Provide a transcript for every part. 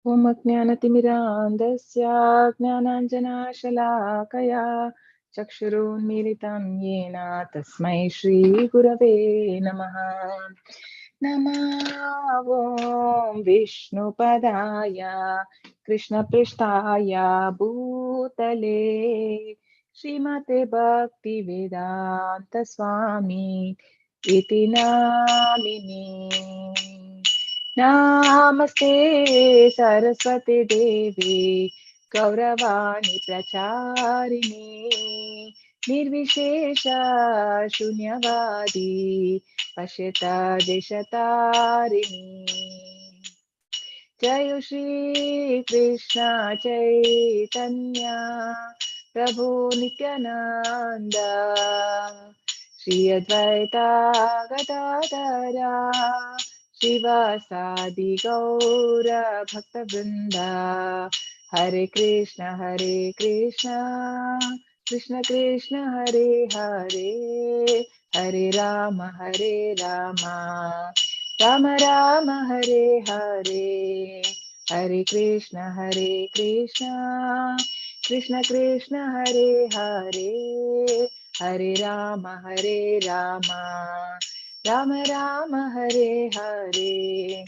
Om Ajnanatimirandasya Gnananjanashalakaya Chakshurunmilitam Yena Tasmai Shri Gurave Namaha. Namo Vishnupadaya Krishna Prishtaya Bhutale Srimate Bhakti Vedanta Swami Iti Namini. Namaste Saraswati Devi Gauravani Pracharini Nirvishesha Shunyavadi Pashyata Deshatarini. Jai Shri Krishna Chaitanya Prabhu Nityananda Shri Advaita Gadadara Shivasadi Gaura Bhakta Vrinda Hare Krishna Krishna Krishna Hare Hare Hare Rama Rama Rama Hare Hare Hare Krishna Krishna Krishna Hare Hare Hare Rama Rama Rama Hare Hare.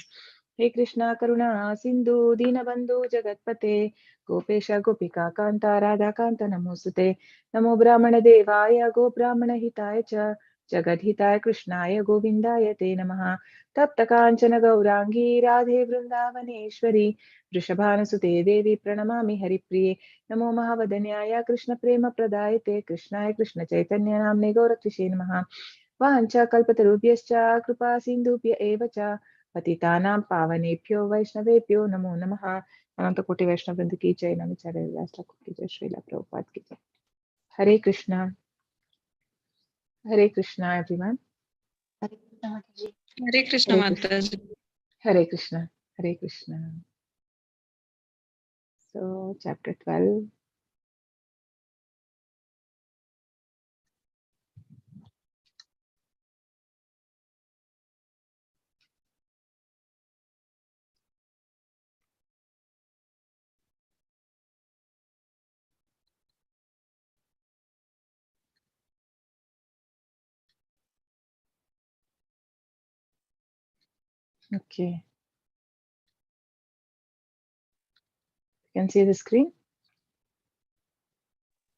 He Krishna Karuna Sindhu Dinabandhu Jagatpate Gopesha Gopika Kanta Radha Kanta Namosute Namo Brahmana Devaya Go Brahmana Hitaya Cha Jagadhitaya Krishnaya Govindaya Te Namaha Tapta Kanchana Gaurangi Radhe Vrindavaneshwari Vrishabhanasute Devi Pranamami Haripriye Namo Mahavadanyaya Krishna Prema Pradayate Krishnaya Krishna Chaitanya Namne Gaurakrishe Namaha Vancha Kalpatarubhyascha Kripa Sindhubhya Eva Cha पतितानां पावनेभ्यो वैष्णवेभ्यो नमो नमः. अनंत कोटि वैष्णव वृंद की जय. नमोचार्य व्यास ठाकुर की जय. श्रीला प्रभुपाद की जय. हरे Krishna everyone. Hare Krishna Hare Krishna Mataji. Hare Krishna Hare Krishna. So chapter 12. Okay, you can see the screen.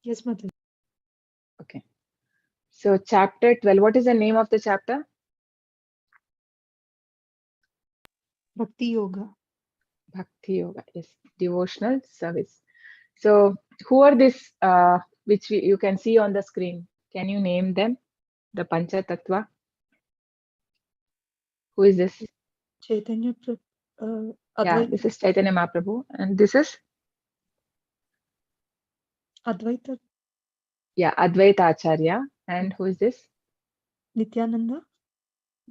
Yes, Mataji. Okay, so chapter 12. What is the name of the chapter? Bhakti Yoga. Bhakti Yoga. Yes, devotional service. So who are this which you can see on the screen? Can you name them? The Pancha Tattva. Who is this? Chaitanya Yeah, Advaita. this is Chaitanya Mahaprabhu. And this is? Advaita Yeah, Advaita Acharya. And who is this? Nityananda.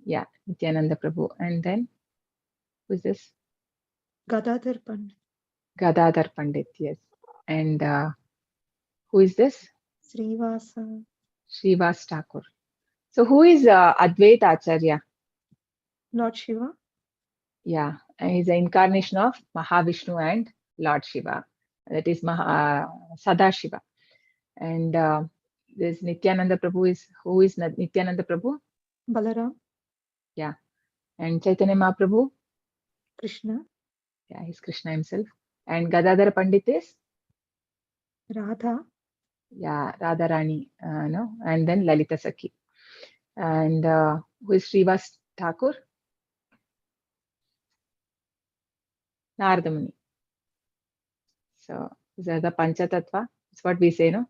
Yeah, Nityananda Prabhu. And then who is this? Gadadhar Pandit. Gadadhar Pandit, yes. And who is this? Srivasa. Srivas Thakur. So who is Advaita Acharya? Lord Shiva. Yeah, and he's an incarnation of Mahavishnu and Lord Shiva. That is Sadashiva. And this Nityananda Prabhu is, who is Nityananda Prabhu? Balaram. Yeah. And Chaitanya Mahaprabhu? Krishna. Yeah, he's Krishna himself. And Gadadhar Pandit is? Radha. Yeah, Radharani, no? And then Lalita Sakhi. And who is Srivas Thakur? Narada Muni. So these are the Pancha Tattva. That's what we say, no?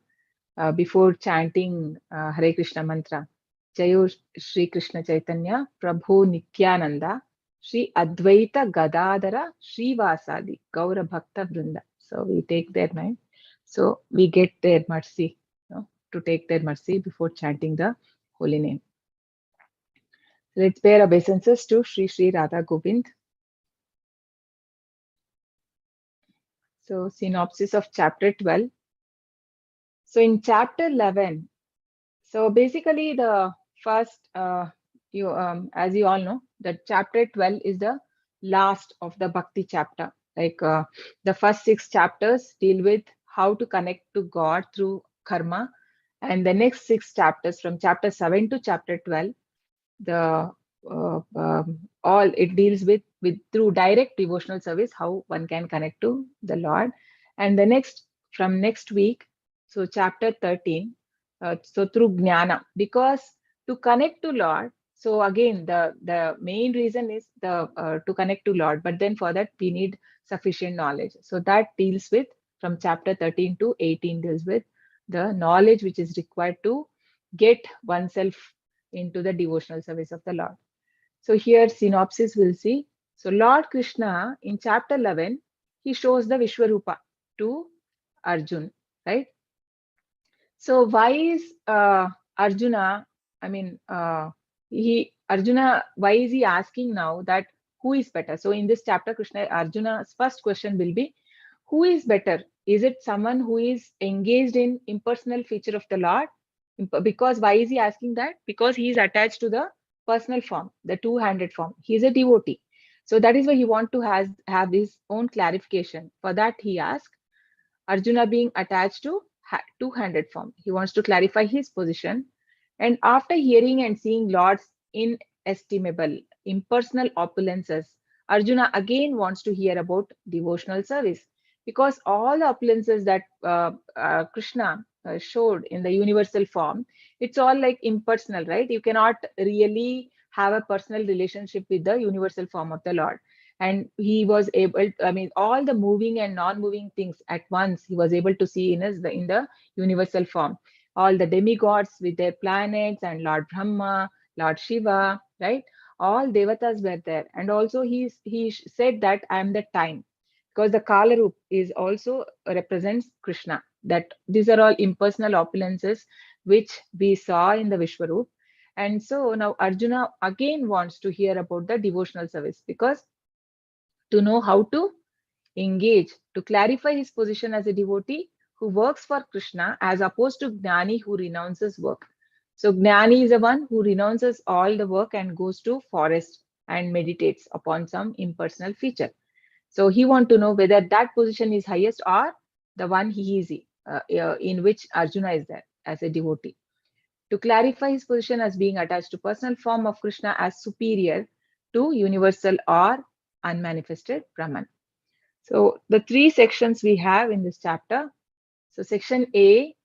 Before chanting Hare Krishna mantra. Jayo Shri Krishna Chaitanya Prabhu Nityananda Shri Advaita Gadadhara Srivasadi Gaura Bhakta Vrinda. So we take their name. So we get their mercy, to take their mercy before chanting the holy name. Let's bear obeisances to Shri Shri Radha Govind. So synopsis of chapter 12. So in chapter 11, so basically the first, as you all know, that chapter 12 is the last of the Bhakti chapter. Like the first 6 chapters deal with how to connect to God through karma, and the next 6 chapters from chapter 7 to chapter 12, the all it deals with through direct devotional service, how one can connect to the Lord. And the next, from next week, so chapter 13, so through jnana, because to connect to Lord, so again the main reason is the to connect to Lord, but then for that we need sufficient knowledge. So that deals with, from chapter 13 to 18, deals with the knowledge which is required to get oneself into the devotional service of the Lord. So here synopsis we'll see. So Lord Krishna in chapter 11, he shows the Vishwarupa to Arjun, right? So why is Arjuna, I mean, Arjuna, why is he asking now that who is better? So in this chapter, Krishna, Arjuna's first question will be, who is better? Is it someone who is engaged in impersonal feature of the Lord? Because why is he asking that? Because he is attached to the personal form, the two-handed form. He is a devotee. So that is why he want to have his own clarification. For that, he asked, Arjuna being attached to two-handed form. He wants to clarify his position. And after hearing and seeing Lord's inestimable, impersonal opulences, Arjuna again wants to hear about devotional service, because all the opulences that Krishna showed in the universal form, it's all like impersonal, right? You cannot really have a personal relationship with the universal form of the Lord. And he was able I mean, all the moving and non-moving things at once he was able to see in the universal form, all the demigods with their planets, and Lord Brahma, Lord Shiva, right? All devatas were there. And also he said that I am the time, because the Kalarup is also represents Krishna, that these are all impersonal opulences which we saw in the Vishwarup. And so now Arjuna again wants to hear about the devotional service, because to know how to engage, to clarify his position as a devotee who works for Krishna, as opposed to Gnani who renounces work. So Gnani is the one who renounces all the work and goes to forest and meditates upon some impersonal feature. So he want to know whether that position is highest, or the one he is in which Arjuna is there as a devotee. To clarify his position as being attached to personal form of Krishna as superior to universal or unmanifested Brahman. So the 3 sections we have in this chapter. So section A,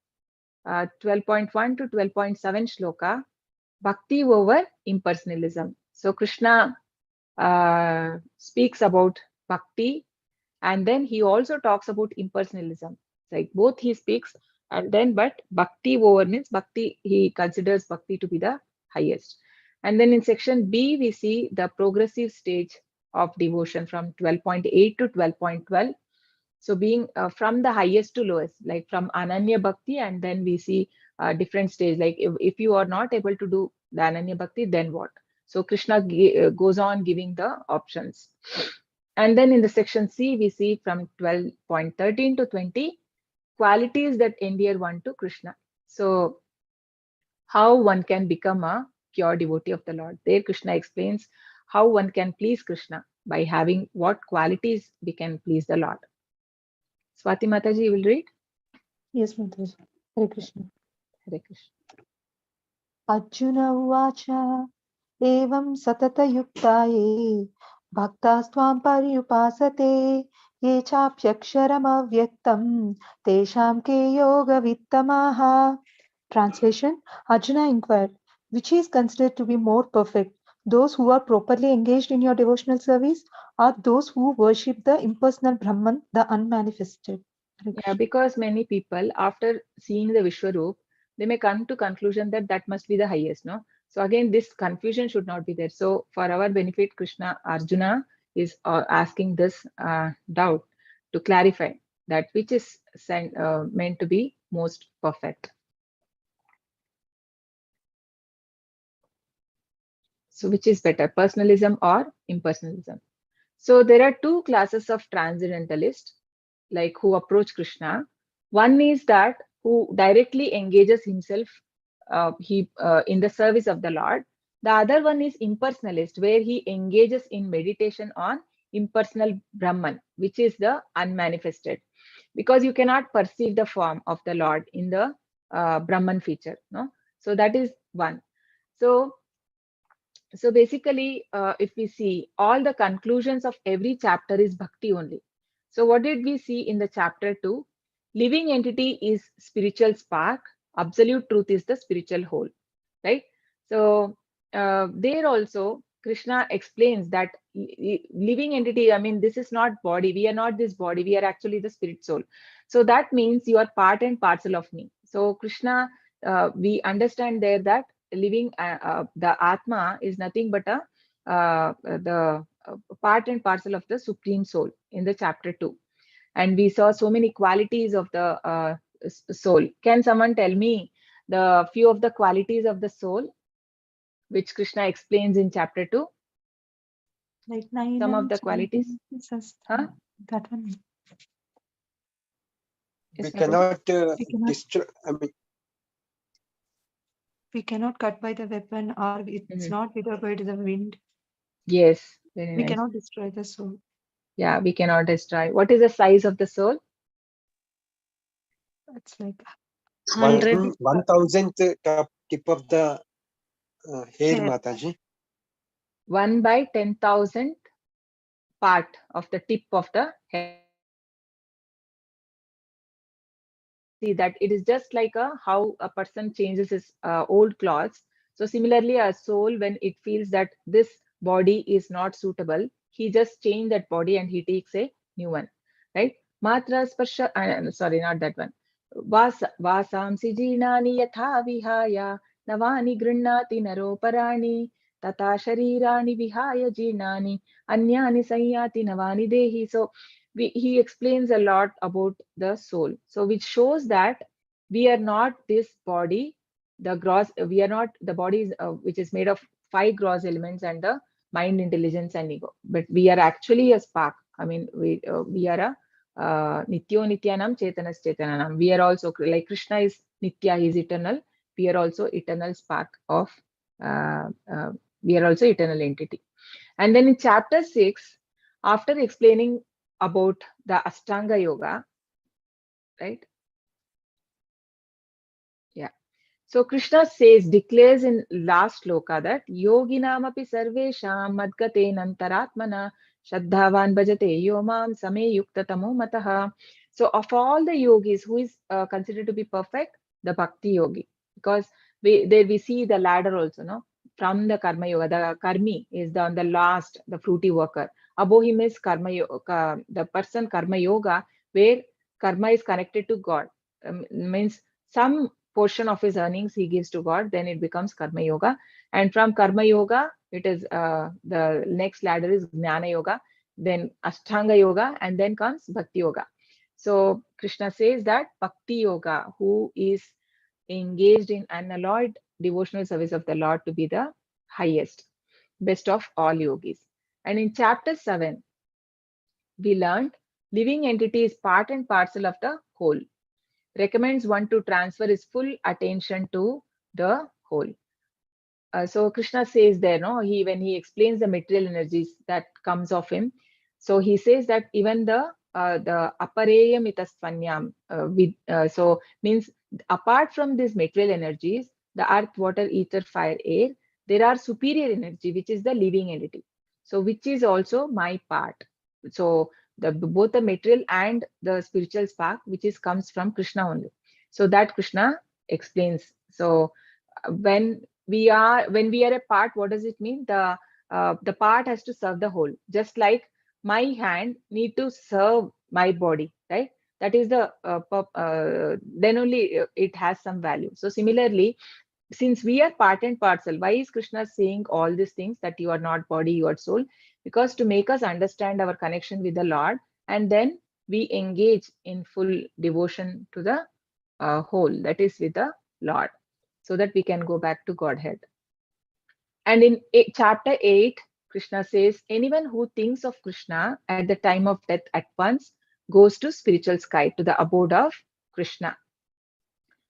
12.1 to 12.7 shloka, Bhakti over impersonalism. So Krishna speaks about Bhakti, and then he also talks about impersonalism. Like both he speaks, and then but Bhakti over means Bhakti, he considers Bhakti to be the highest. And then in section B, we see the progressive stage of devotion from 12.8 to 12.12. So being from the highest to lowest, like from Ananya Bhakti, and then we see different stage. Like if you are not able to do the Ananya Bhakti, then what? So Krishna goes on giving the options. And then in the section C, we see from 12.13 to 20, qualities that endear one to Krishna. So how one can become a pure devotee of the Lord. There Krishna explains how one can please Krishna by having what qualities we can please the Lord. Swati Mataji, you will read? Yes, Mataji. Hare Krishna. Hare Krishna. Arjuna Uvacha Evam Satatayukta Ye Bhaktastvam Paryupasate Ye Chapyaksharam Avyaktam Tesham Ke Yoga Vittamaha. Translation: Arjuna inquired, which is considered to be more perfect, those who are properly engaged in your devotional service, or those who worship the impersonal Brahman, the unmanifested? Hare Yeah, Krishna. because many people, after seeing the Vishwaroop, they may come to conclusion that that must be the highest, no? So again, this confusion should not be there. So for our benefit, Arjuna is asking this doubt to clarify that which is meant to be most perfect. So which is better, personalism or impersonalism? So there are two classes of transcendentalists, like who approach Krishna. One is that who directly engages himself in the service of the Lord. The other one is impersonalist, where he engages in meditation on impersonal Brahman, which is the unmanifested, because you cannot perceive the form of the Lord in the Brahman feature. No, so that is one. So basically, if we see, all the conclusions of every chapter is bhakti only. So what did we see in the chapter 2? Living entity is spiritual spark, absolute truth is the spiritual whole, right? So there also Krishna explains that living entity, I mean, this is not body, we are not this body, we are actually the spirit soul. So that means you are part and parcel of me. So Krishna, we understand there that living the Atma is nothing but a the part and parcel of the supreme soul in the chapter 2. And we saw so many qualities of the soul. Can someone tell me the few of the qualities of the soul which Krishna explains in chapter 2? Like Some of Nainam the qualities? Huh? that one. Yes, We Prabhu? cannot We cannot, destroy. I mean, we cannot cut by the weapon, or it's Mhm. not without by the wind. Yes, very We nice. cannot destroy the soul. Yeah, we cannot destroy. What is the size of the soul? It's like 100. 1,000th tip of the hair, hair. Mataji. 1 by 10,000 part of the tip of the head. See that it is just like how a person changes his old clothes. So similarly, a soul, when it feels that this body is not suitable, he just change that body and he takes a new one, right? Matra sparsha, sorry, not that one. Vasamsi jinani yatha vihaya navani grinnati naroparani tata sharirani vihaya jinani anyani sanyati navani dehi. So he explains a lot about the soul. So which shows that we are not this body, the gross, we are not the body is, which is made of 5 gross elements and the mind, intelligence, and ego. But we are actually a spark. I mean, we are a Nityo Nityanam Chetanas Chetananam. We are also like Krishna is Nitya, he is eternal. We are also eternal spark of, uh, uh, we are also eternal entity. And then in chapter 6, after explaining about the Ashtanga Yoga, right? Yeah. So Krishna says, declares in last sloka that Yoginam api sarvesham madgate nantaratmana shraddhavan bhajate yomam same yuktatamo mataha. So of all the yogis, who is considered to be perfect? The Bhakti yogi. Because there we see the ladder also, no? From the Karma Yoga, the Karmi is on the last, the fruity worker. Above him is Karma Yoga, the person Karma Yoga, where Karma is connected to God. Means some portion of his earnings he gives to God, then it becomes Karma Yoga. And from Karma Yoga, it is the next ladder is Jnana Yoga, then Ashtanga Yoga, and then comes Bhakti Yoga. So Krishna says that Bhakti Yoga, who is engaged in unalloyed devotional service of the Lord, to be the highest, best of all yogis. And in chapter 7, we learned living entity is part and parcel of the whole, recommends one to transfer his full attention to the whole. So Krishna says there, no, he when he explains the material energies that comes of him, so he says that even the apareya mitastvanyam, with so means apart from these material energies, the earth, water, ether, fire, air, there are superior energy which is the living entity. So which is also my part. So the both the material and the spiritual spark, which is comes from Krishna only. So that Krishna explains. So when we are a part, what does it mean? The part has to serve the whole, just like my hand need to serve my body, right? That is the then only it has some value. So similarly, since we are part and parcel, why is Krishna saying all these things, that you are not body, you are soul? Because to make us understand our connection with the Lord, and then we engage in full devotion to the whole, that is with the Lord, so that we can go back to Godhead. And in chapter 8, Krishna says, anyone who thinks of Krishna at the time of death at once goes to spiritual sky, to the abode of Krishna.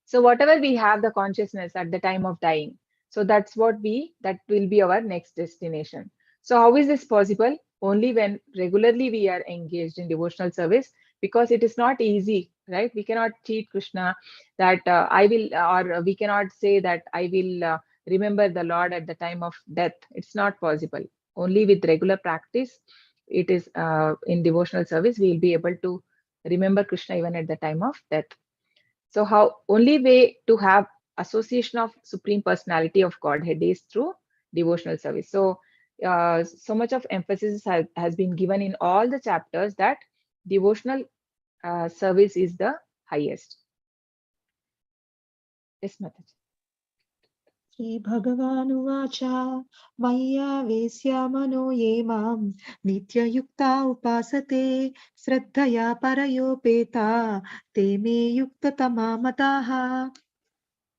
So whatever we have the consciousness at the time of dying, so that will be our next destination. So how is this possible? only when regularly we are engaged in devotional service, because it is not easy, right? We cannot cheat Krishna that I will, or we cannot say that I will remember the Lord at the time of death. It's not possible. Only with regular practice, it is in devotional service, we will be able to remember Krishna even at the time of death. So how only way to have association of Supreme Personality of Godhead is through devotional service. So so much of emphasis has been given in all the chapters that devotional service is the highest. Yes, Mataji. श्रीभगवानुवाच मय्यावेश्य मनो ये मां नित्ययुक्ता उपासते श्रद्धया परयोपेता ते मे युक्ततमा मताः.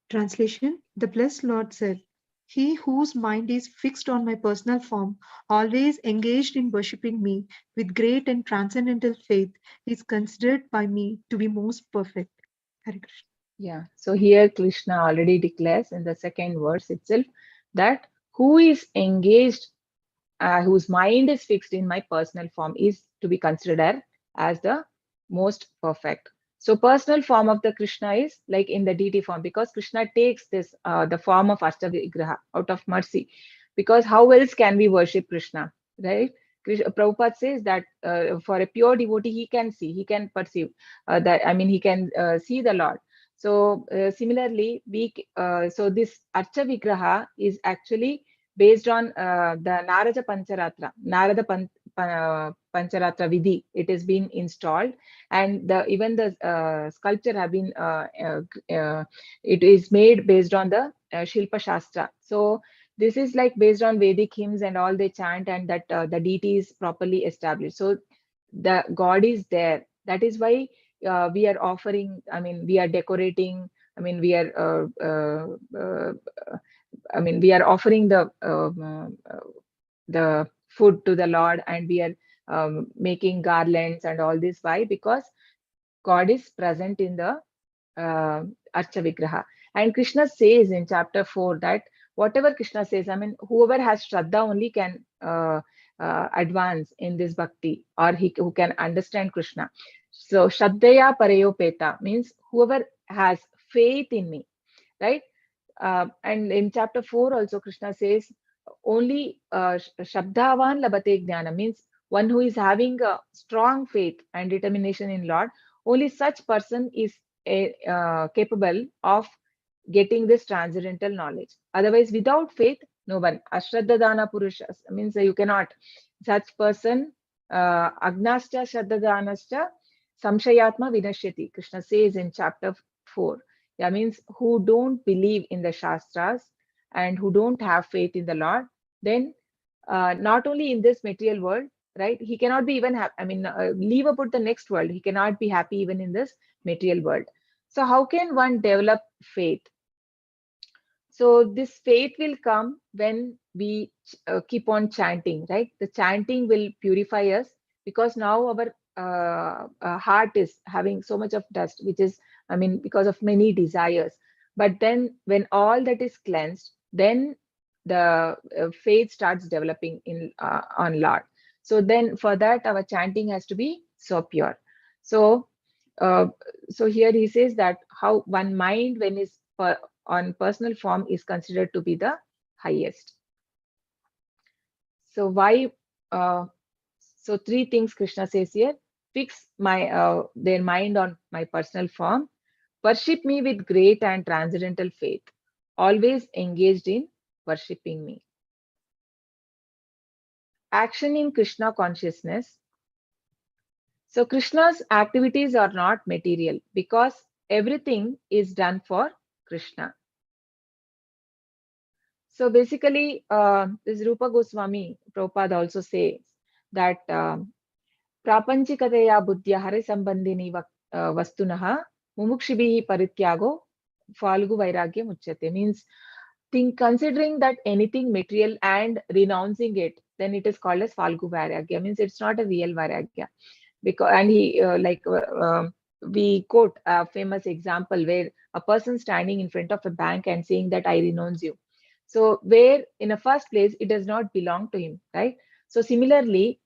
Translation: The Blessed Lord said, "He whose mind is fixed on my personal form, always engaged in worshipping me with great and transcendental faith, is considered by me to be most perfect." Hare Krishna. Yeah, so here Krishna already declares in the second verse itself that who is engaged, whose mind is fixed in my personal form, is to be considered as the most perfect. So personal form of the Krishna is like in the deity form, because Krishna takes this the form of Ashtavigraha out of mercy, because how else can we worship Krishna, right? Prabhupada says that for a pure devotee, he can see, he can perceive that, I mean, he can see the Lord. So similarly, so this Archa Vigraha is actually based on the Narada Pancharatra, Pancharatra Vidhi. It has been installed, and even the sculpture have been, it is made based on the Shilpa Shastra. So this is like based on Vedic hymns and all they chant, and that the deity is properly established. So the God is there. That is why we are offering, I mean, we are decorating, I mean, we are we are offering the food to the Lord, and we are making garlands and all this. Why? Because God is present in the Archa Vigraha. And Krishna says in chapter 4 that whatever Krishna says, I mean, whoever has Shraddha only can advance in this bhakti, or who can understand Krishna. So Shraddhaya Parayopeta means whoever has faith in me, right? And in chapter 4 also Krishna says only Shabdavan Labate Jnana, means one who is having a strong faith and determination in Lord, only such person is capable of getting this transcendental knowledge. Otherwise, without faith, no one. Ashraddhadana Purusha means you cannot. Such person, Agnascha Shraddhadanascha Samshayatma Vinashyati. Krishna says in chapter 4. That means who don't believe in the Shastras and who don't have faith in the Lord, then not only in this material world, right? He cannot be even leave about the next world. He cannot be happy even in this material world. So how can one develop faith? So this faith will come when we keep on chanting, right? The chanting will purify us, because now our heart is having so much of dust, which is, I mean, because of many desires. But then when all that is cleansed, then the faith starts developing in on Lord. So then for that, our chanting has to be so pure. So so here he says that how one mind when is on personal form is considered to be the highest. So why? So three things Krishna says here: fix my their mind on my personal form, worship me with great and transcendental faith, always engaged in worshipping me. Action in Krishna consciousness. So Krishna's activities are not material, because everything is done for Krishna. So basically, this Rupa Goswami, Prabhupada also says that Prapanchikateya buddhya hari sambandhini vastunaha mumukshibihi parityago falgu vairagya muchyate. Means considering that anything material and renouncing it, then it is called as falgu vairagya. Means it's not a real vairagya. Because, and he we quote a famous example where a person standing in front of a bank and saying that I renounce you. So where in the first place it does not belong to him, right? So similarly,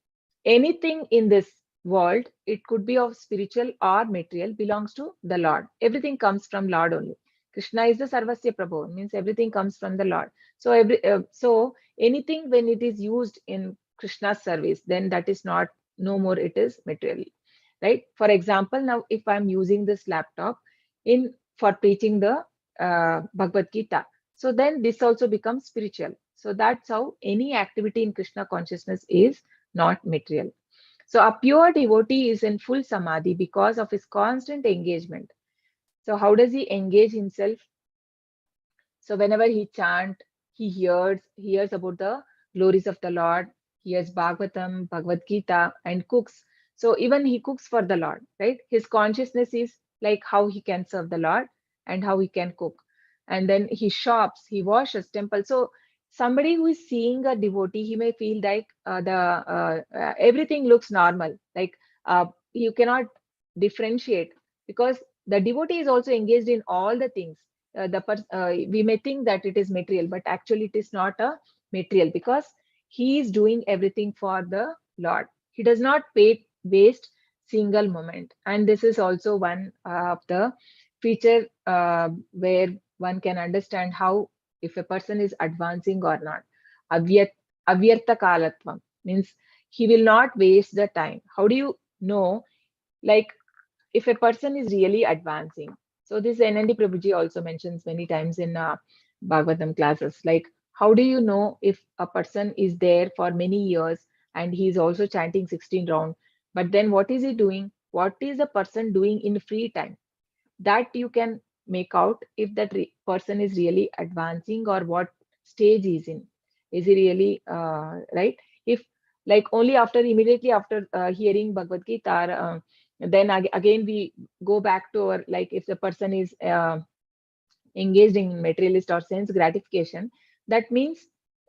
anything in this world, it could be of spiritual or material, belongs to the Lord. Everything comes from Lord only. Krishna is the Sarvasya Prabhu, means everything comes from the Lord. So so anything when it is used in Krishna's service, then that is not, no more it is material, right? For example, now if I'm using this laptop in for preaching the Bhagavad Gita, so then this also becomes spiritual. So that's how any activity in Krishna consciousness is not material. So a pure devotee is in full samadhi because of his constant engagement. So how does he engage himself? So whenever he chant, he hears about the glories of the Lord, hears Bhagavatam, Bhagavad Gita, and cooks. So even he cooks for the Lord, right? His consciousness is like how he can serve the Lord and how he can cook. And then he shops, he washes temple. So somebody who is seeing a devotee, he may feel like everything looks normal. Like you cannot differentiate, because the devotee is also engaged in all the things. We may think that it is material, but actually it is not a material, because he is doing everything for the Lord. He does not waste single moment. And this is also one of the feature where one can understand how, if a person is advancing or not. Avyarta kalatvam means he will not waste the time. How do you know, like, if a person is really advancing? So this NND Prabhuji also mentions many times in Bhagavatam classes, like, how do you know if a person is there for many years and he's also chanting 16 round, but then what is he doing? What is the person doing in free time? That you can make out if that person is really advancing, or what stage he's in. Is he really right? If like only after, immediately after hearing Bhagavad Gita, then again we go back to our, like, if the person is engaged in materialist or sense gratification, that means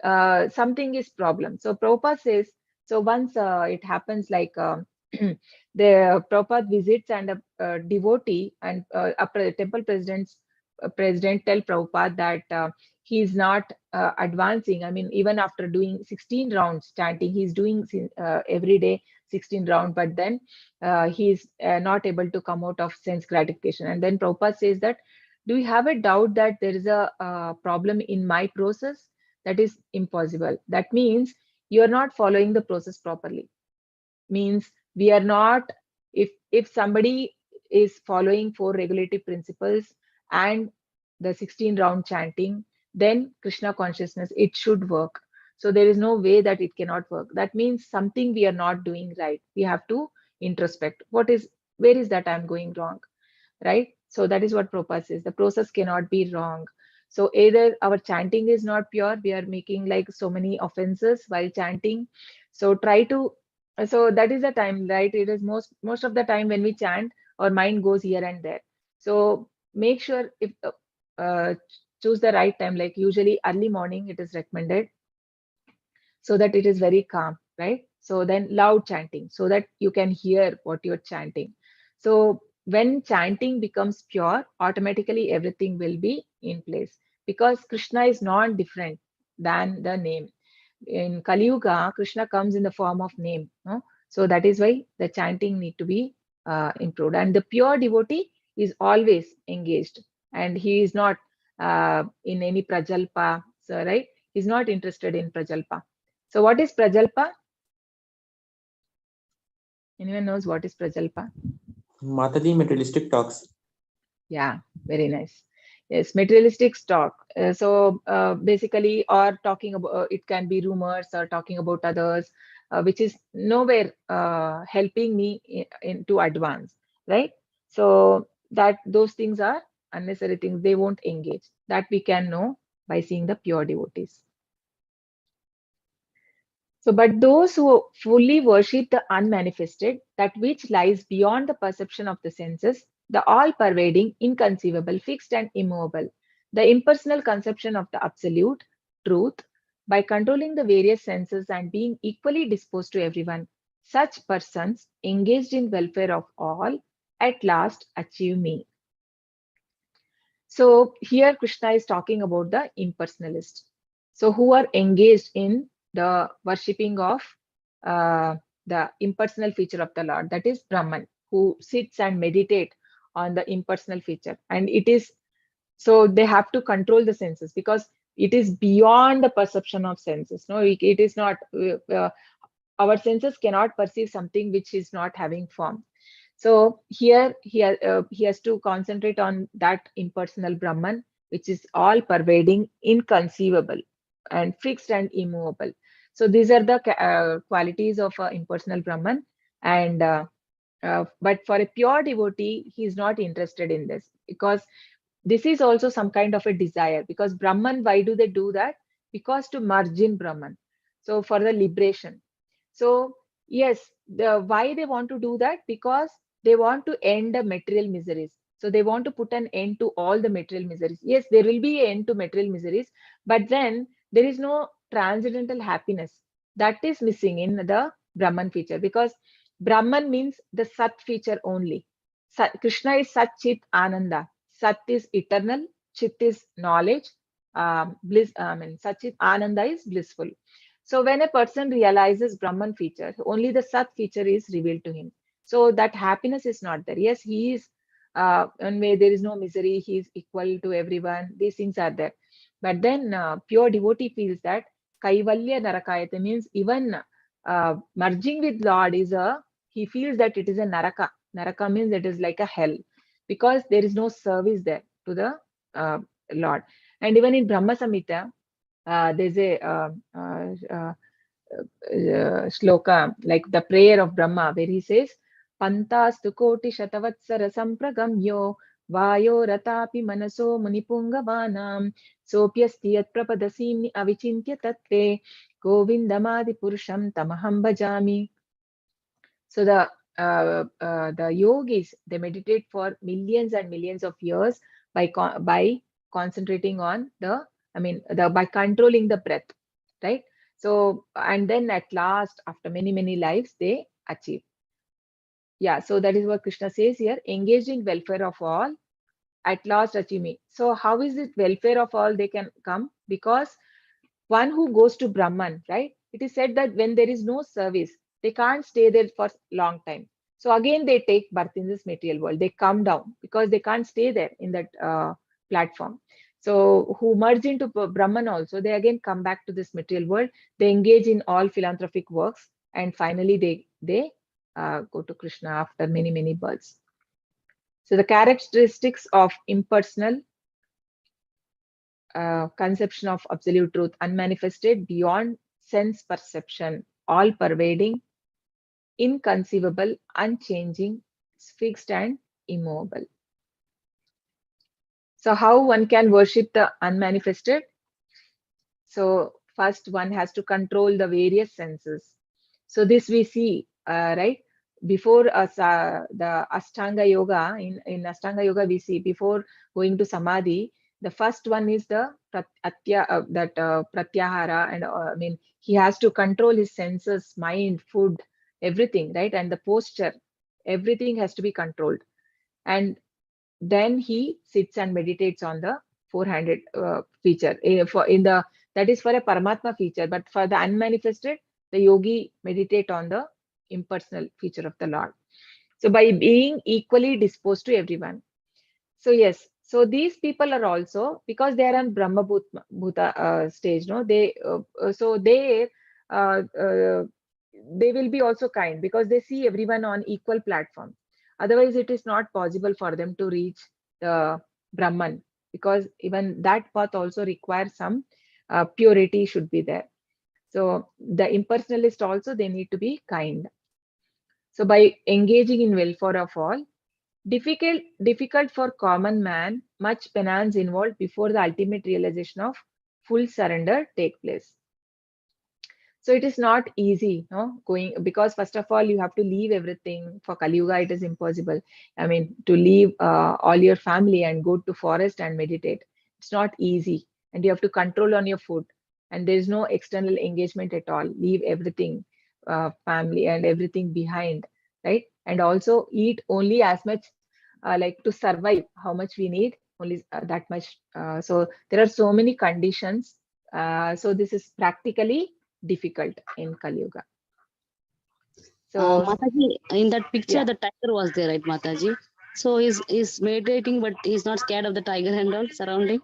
something is problem. So Prabhupada says, so once it happens like the Prabhupada visits and a devotee and a temple president tell Prabhupada that he is not advancing. I mean, even after doing 16 rounds chanting, he's doing every day 16 rounds, but then he's not able to come out of sense gratification. And then Prabhupada says that, do you have a doubt that there is a problem in my process? That is impossible. That means you are not following the process properly. Means we are not, if somebody is following 4 regulative principles and the 16 round chanting, then Krishna consciousness, it should work. So there is no way that it cannot work. That means something we are not doing right. We have to introspect. Where is that I'm going wrong, right? So that is what Prabhupada says. The process cannot be wrong. So either our chanting is not pure, we are making like so many offenses while chanting. So try to, so that is the time, right? It is most of the time when we chant, our mind goes here and there. So make sure, if choose the right time, like usually early morning it is recommended, so that it is very calm, right? So then loud chanting, so that you can hear what you're chanting. So when chanting becomes pure, automatically everything will be in place, because Krishna is not different than the name. In Kali Yuga, Krishna comes in the form of name. No? So that is why the chanting need to be improved. And the pure devotee is always engaged, and he is not in any prajalpa, so, right? He's not interested in prajalpa. So what is prajalpa? Anyone knows what is prajalpa? Mataji, materialistic talks. Yeah, very nice. Yes, materialistic talk. So basically, or talking about, it can be rumors or talking about others, which is nowhere helping me to advance, right? So that those things are unnecessary things. They won't engage. That we can know by seeing the pure devotees. So, but those who fully worship the unmanifested, that which lies beyond the perception of the senses, the all-pervading, inconceivable, fixed and immovable, the impersonal conception of the absolute truth, by controlling the various senses and being equally disposed to everyone, such persons engaged in welfare of all at last achieve me. So here Krishna is talking about the impersonalist. So who are engaged in the worshipping of the impersonal feature of the Lord, that is Brahman, who sits and meditate on the impersonal feature. And it is, so they have to control the senses because it is beyond the perception of senses. No, it is not, our senses cannot perceive something which is not having form. So here he has to concentrate on that impersonal Brahman, which is all pervading, inconceivable, and fixed and immovable. So these are the qualities of impersonal Brahman. And but for a pure devotee, he is not interested in this, because this is also some kind of a desire. Because Brahman, why do they do that? Because to merge in Brahman. So for the liberation. So yes, why they want to do that? Because they want to end the material miseries. So they want to put an end to all the material miseries. Yes, there will be an end to material miseries, but then there is no transcendental happiness. That is missing in the Brahman feature, because Brahman means the Sat feature only. Krishna is Sat Chit Ananda. Sat is eternal, Chit is knowledge, bliss. Sat Chit Ananda is blissful. So when a person realizes Brahman feature, only the Sat feature is revealed to him. So that happiness is not there. Yes, he is, and where there is no misery, he is equal to everyone. These things are there. But then pure devotee feels that Kaivalya Narakayate means even merging with Lord is he feels that it is a Naraka. Naraka means it is like a hell, because there is no service there to the Lord. And even in Brahma Samhita, there's a shloka, like the prayer of Brahma, where he says, Pantastu koti shatavatsara sampragamyo vayo ratapi manaso munipungavanam sopyasti yat prapadasi avichintya tattve govindamadi purusham tamaham bhajami. So the yogis, they meditate for millions and millions of years by concentrating on by controlling the breath, right? So, and then at last, after many, many lives, they achieve. Yeah, so that is what Krishna says here, engaged in welfare of all, at last achieve me. So how is it welfare of all they can come? Because one who goes to Brahman, right? It is said that when there is no service, they can't stay there for long time. So again, they take birth in this material world. They come down because they can't stay there in that platform. So who merge into Brahman also, they again come back to this material world. They engage in all philanthropic works, and finally they go to Krishna after many, many births. So the characteristics of impersonal conception of absolute truth, unmanifested, beyond sense perception, all pervading, inconceivable, unchanging, fixed and immovable. So how one can worship the unmanifested? So first one has to control the various senses. So this we see, right? Before us, the Ashtanga Yoga, in Ashtanga Yoga we see, before going to Samadhi, the first one is the Pratyahara, and he has to control his senses, mind, food, everything, right? And the posture, everything has to be controlled. And then he sits and meditates on the 400 feature. That is for a Paramatma feature, but for the unmanifested, the yogi meditate on the impersonal feature of the Lord. So by being equally disposed to everyone. So yes, so these people are also, because they are on Brahma Bhuta stage, no, they will be also kind, because they see everyone on equal platform. Otherwise, it is not possible for them to reach the Brahman, because even that path also requires some purity should be there. So the impersonalist also, they need to be kind. So by engaging in welfare of all, difficult for common man, much penance involved before the ultimate realization of full surrender take place. So it is not easy, no, going, because first of all, you have to leave everything. For Kali Yuga, it is impossible. To leave all your family and go to forest and meditate. It's not easy. And you have to control on your food. And there is no external engagement at all. Leave everything, family and everything behind, right? And also eat only as much, like to survive, how much we need, only that much. So there are so many conditions. So this is practically difficult in Kali Yuga. So Mataji, in that picture, yeah. the tiger was there, right, Mataji? So he's meditating, but he's not scared of the tiger and all surrounding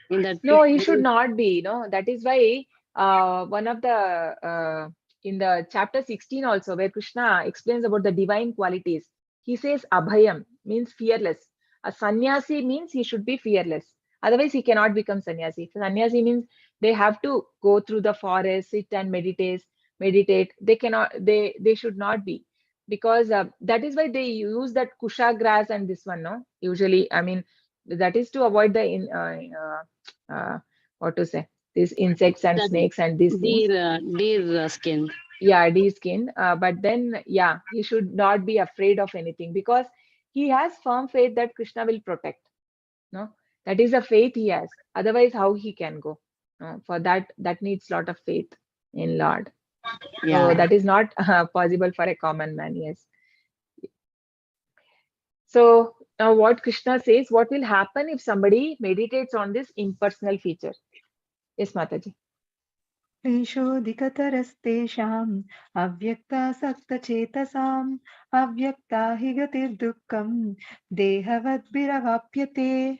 in that No, he picture. should not be. No, that is why one of the in the chapter 16 also, where Krishna explains about the divine qualities, he says Abhayam means fearless. A sannyasi means he should be fearless. Otherwise, he cannot become sannyasi. Sannyasi means they have to go through the forest, sit and meditate. They cannot. They should not be, because that is why they use that kusha grass and this one. No, usually, I mean, that is to avoid the what to say, these insects and That snakes and these things. deer skin. Yeah, de-skin. But then, yeah, he should not be afraid of anything, because he has firm faith that Krishna will protect. No, that is a faith he has. Otherwise, how he can go? No, for that needs lot of faith in Lord. So Yeah. that is not possible for a common man. Yes. So now what Krishna says, what will happen if somebody meditates on this impersonal feature? Yes, Mataji. क्लेशोऽधिकतरस्तेषाम् अव्यक्तासक्तचेतसाम् अव्यक्ता हि गतिर्दुःखम् देहवद्भिरवाप्यते.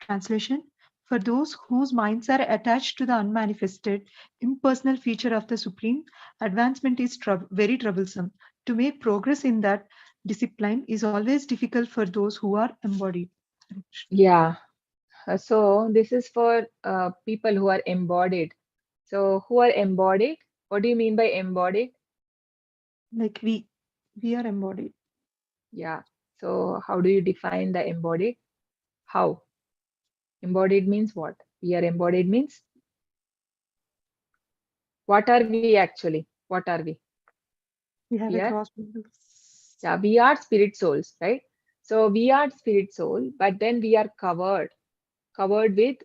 Translation: For those whose minds are attached to the unmanifested, impersonal feature of the Supreme, advancement is very troublesome. To make progress in that discipline is always difficult for those who are embodied. Yeah. So this is for people who are embodied. So who are embodied? What do you mean by embodied? Like we are embodied. Yeah. So how do you define the embodied? How? Embodied means what? We are embodied means what are we actually? What are we? We have We a are, cross members. yeah, we are spirit souls, right? So we are spirit soul, but then we are covered with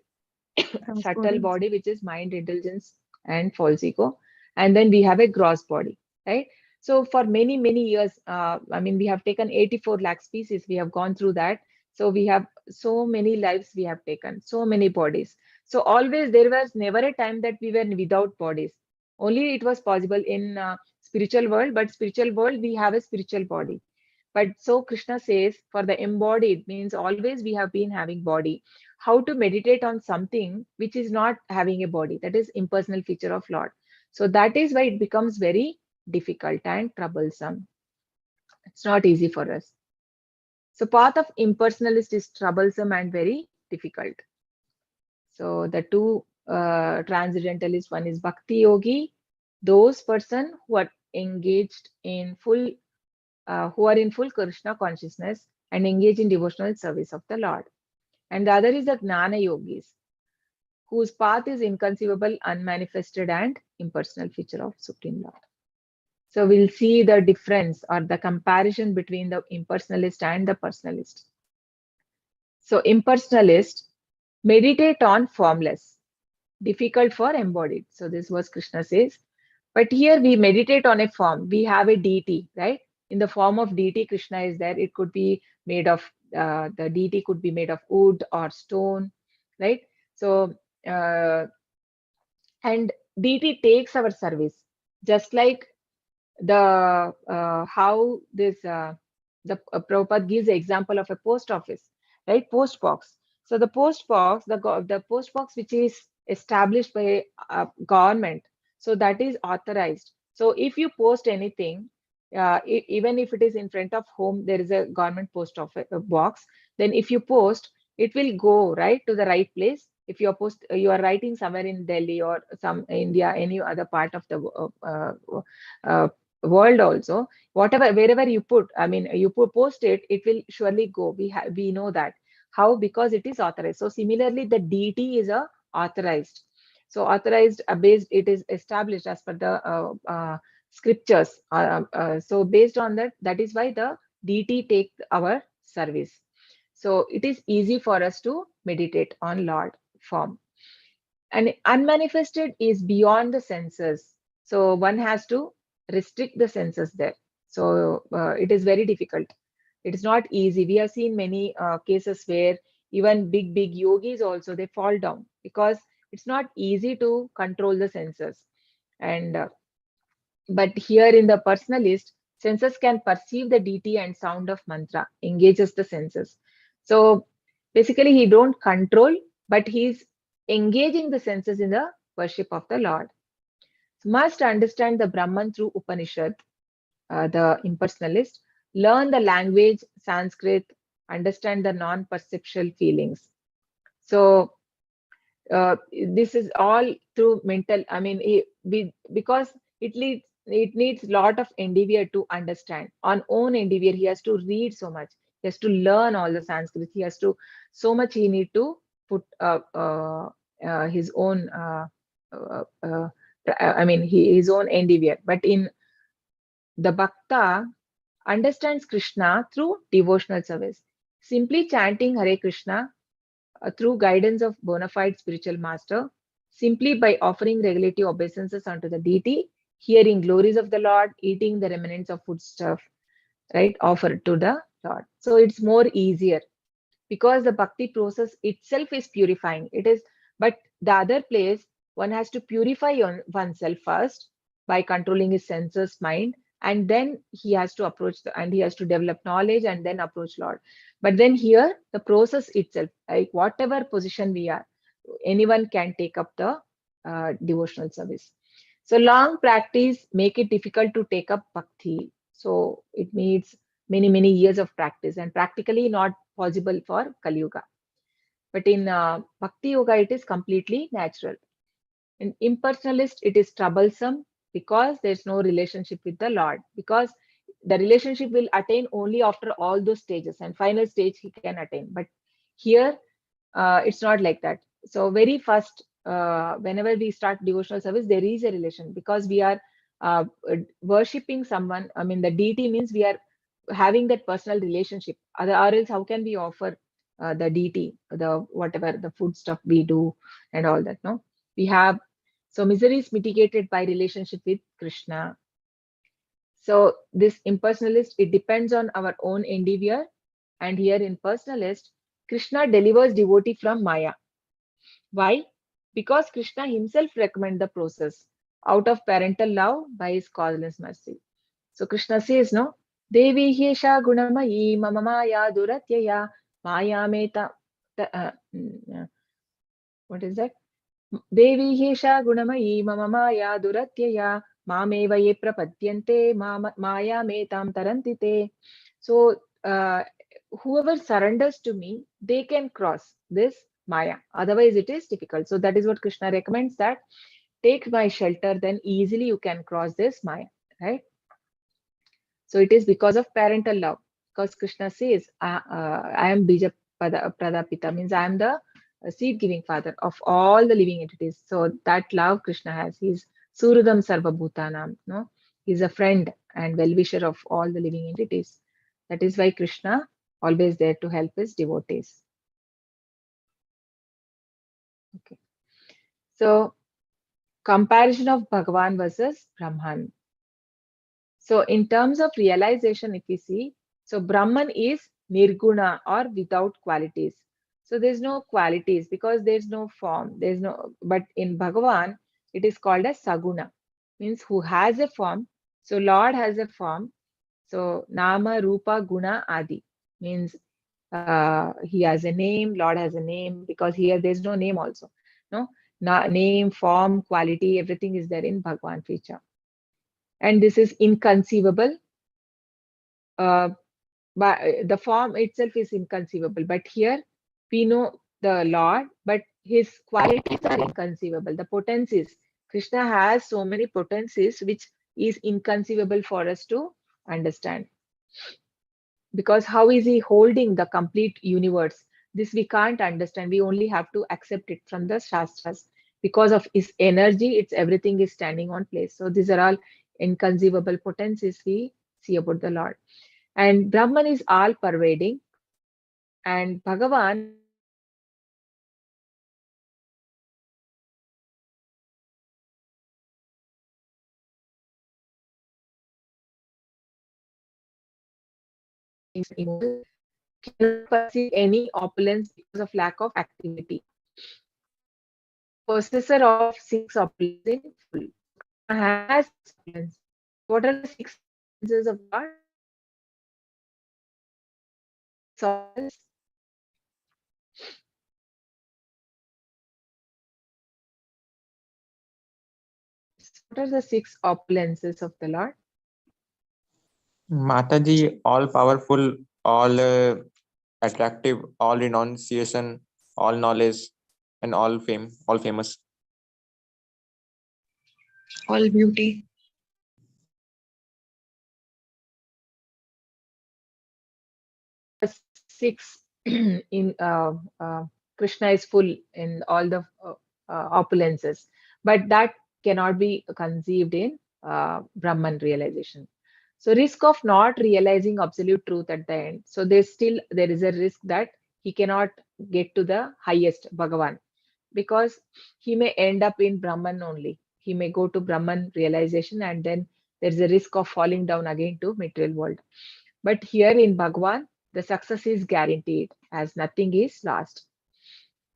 subtle Bodies. body, which is mind, intelligence, and false ego. And then we have a gross body, right? So for many, many years, I mean, we have taken 84 lakh species. We have gone through that. So we have so many lives we have taken, so many bodies. So always there was never a time that we were without bodies. Only it was possible in spiritual world, but spiritual world, we have a spiritual body. But so Krishna says for the embodied means always we have been having body. How to meditate on something which is not having a body, that is impersonal feature of Lord. So that is why it becomes very difficult and troublesome. It's not easy for us. So path of impersonalist is troublesome and very difficult. So the two transcendentalists, one is Bhakti Yogi, those person who are engaged in full who are in full Krishna consciousness and engage in devotional service of the Lord. And the other is the Gnana Yogis, whose path is inconceivable, unmanifested, and impersonal feature of Supreme Lord. So we'll see the difference or the comparison between the impersonalist and the personalist. So impersonalist meditate on formless, difficult for embodied. So this was Krishna says. But here we meditate on a form. We have a deity, right? In the form of deity, Krishna is there. It could be made of, the deity could be made of wood or stone, right? So, and deity takes our service, just like the how this the Prabhupada gives the example of a post office, right? Post box. So the post box, the post box which is established by government, so that is authorized. So if you post anything, even if it is in front of home, there is a government post office box. Then if you post, it will go right to the right place. If you are you are writing somewhere in Delhi or some India, any other part of the world also, whatever wherever you put, I mean, you post it, it will surely go. We know that. How? Because it is authorized. So similarly, the deity is a authorized. So authorized based, it is established as per the scriptures. So based on that, that is why the deity take our service. So it is easy for us to meditate on Lord form. And unmanifested is beyond the senses. So one has to restrict the senses there. So it is very difficult. It is not easy. We have seen many cases where even big yogis also, they fall down because it's not easy to control the senses. And but here in the personalist, Senses can perceive the deity and sound of mantra, engages the senses. So basically, he don't control, but he's engaging the senses in the worship of the Lord. Must understand the Brahman through Upanishad, the impersonalist, learn the language, Sanskrit, understand the non-perceptual feelings. So this is all through mental. I mean, because it needs a lot of endeavor to understand. On own endeavor, he has to read so much. He has to learn all the Sanskrit. He has to so much. He need to put his own. I mean, his own endeavor. But in the Bhakta understands Krishna through devotional service. Simply chanting Hare Krishna through guidance of bona fide spiritual master, simply by offering regulative obeisances unto the deity, hearing glories of the Lord, eating the remnants of foodstuff, right, offered to the Lord. So it's more easier because the bhakti process itself is purifying. It is, but the other place, one has to purify oneself first by controlling his senses, mind, and then he has to approach and he has to develop knowledge and then approach Lord. But then here, the process itself, like whatever position we are, anyone can take up the devotional service. So long practice make it difficult to take up bhakti. So it needs many years of practice and practically not possible for Kali Yuga. But in Bhakti Yoga, it is completely natural. In impersonalist, it is troublesome because there's no relationship with the Lord. Because the relationship will attain only after all those stages, and final stage he can attain. But here, it's not like that. So very first, whenever we start devotional service, there is a relation because we are worshipping someone. I mean, the deity means we are having that personal relationship. Or else, how can we offer the deity, the whatever the food stuff we do and all that? No, we have. So misery is mitigated by relationship with Krishna. So this impersonalist, it depends on our own endeavor. And here in personalist, Krishna delivers devotee from Maya. Why? Because Krishna himself recommend the process out of parental love by his causeless mercy. So Krishna says, no, Devi Hesha Gunamayi Mama Maya Duratyaya Maya Meta. What is that? Devi Hesha Gunamayi Mama Maya Duratyaya Mameva Ye Prapadyante Maya Metam Tarantite. So whoever surrenders to me, they can cross this Maya. Otherwise, it is difficult. So that is what Krishna recommends, that take my shelter, then easily you can cross this Maya, right? So it is because of parental love. Because Krishna says, I am Bija Pradapita, means I am the seed-giving father of all the living entities. So that love Krishna has. He's Surudam Sarva Bhutanam. No? He's a friend and well-wisher of all the living entities. That is why Krishna always there to help his devotees. Okay. So comparison of Bhagavan versus Brahman. So in terms of realization, if we see, so Brahman is nirguna or without qualities. So there's no qualities because there's no form. There's no, but in Bhagavan, it is called as saguna, means who has a form. So Lord has a form. So Nama, Rupa, Guna, Adi means he has a name, Lord has a name, because here there's no name also. No, name, form, quality, everything is there in Bhagavan feature. And this is inconceivable. But the form itself is inconceivable. But here we know the Lord, but his qualities are inconceivable. The potencies, Krishna has so many potencies which is inconceivable for us to understand. Because how is he holding the complete universe? This we can't understand. We only have to accept it from the Shastras. Because of his energy, it's everything is standing on place. So these are all inconceivable potencies we see about the Lord. And Brahman is all pervading. And Bhagavan cannot perceive any opulence because of lack of activity. Possessor of six opulence in full. Has opulence. What are the six senses of the Lord. Sources. What are the 6 opulences of the Lord? Mataji, all powerful, all attractive, all renunciation, all knowledge, and all fame, all famous. All beauty. 6 in Krishna is full in all the opulences, but that cannot be conceived in Brahman realization. So risk of not realizing absolute truth at the end. So there is a risk that he cannot get to the highest Bhagavan, because he may end up in Brahman only. He may go to Brahman realization, and then there is a risk of falling down again to material world. But here in Bhagavan, the success is guaranteed as nothing is lost.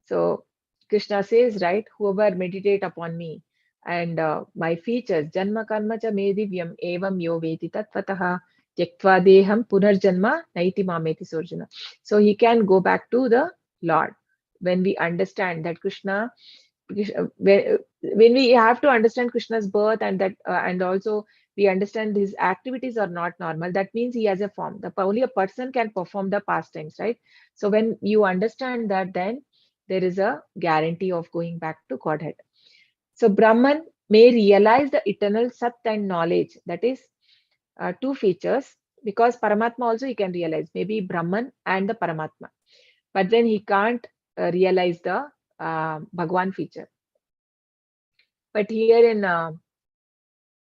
So Krishna says, right, whoever meditate upon me and my features, janma karma cha me divyam evam yo veti tattvataha tyaktva deham punarjanma naiti mameti surjana. So he can go back to the Lord. When we understand that when we have to understand Krishna's birth, and that and also we understand his activities are not normal, that means he has a form. Only a person can perform the pastimes, right? So when you understand that, then there is a guarantee of going back to Godhead. So Brahman may realize the eternal Sat and knowledge, that is 2 features, because Paramatma also he can realize, maybe Brahman and the Paramatma, but then he can't realize the Bhagwan feature. But here in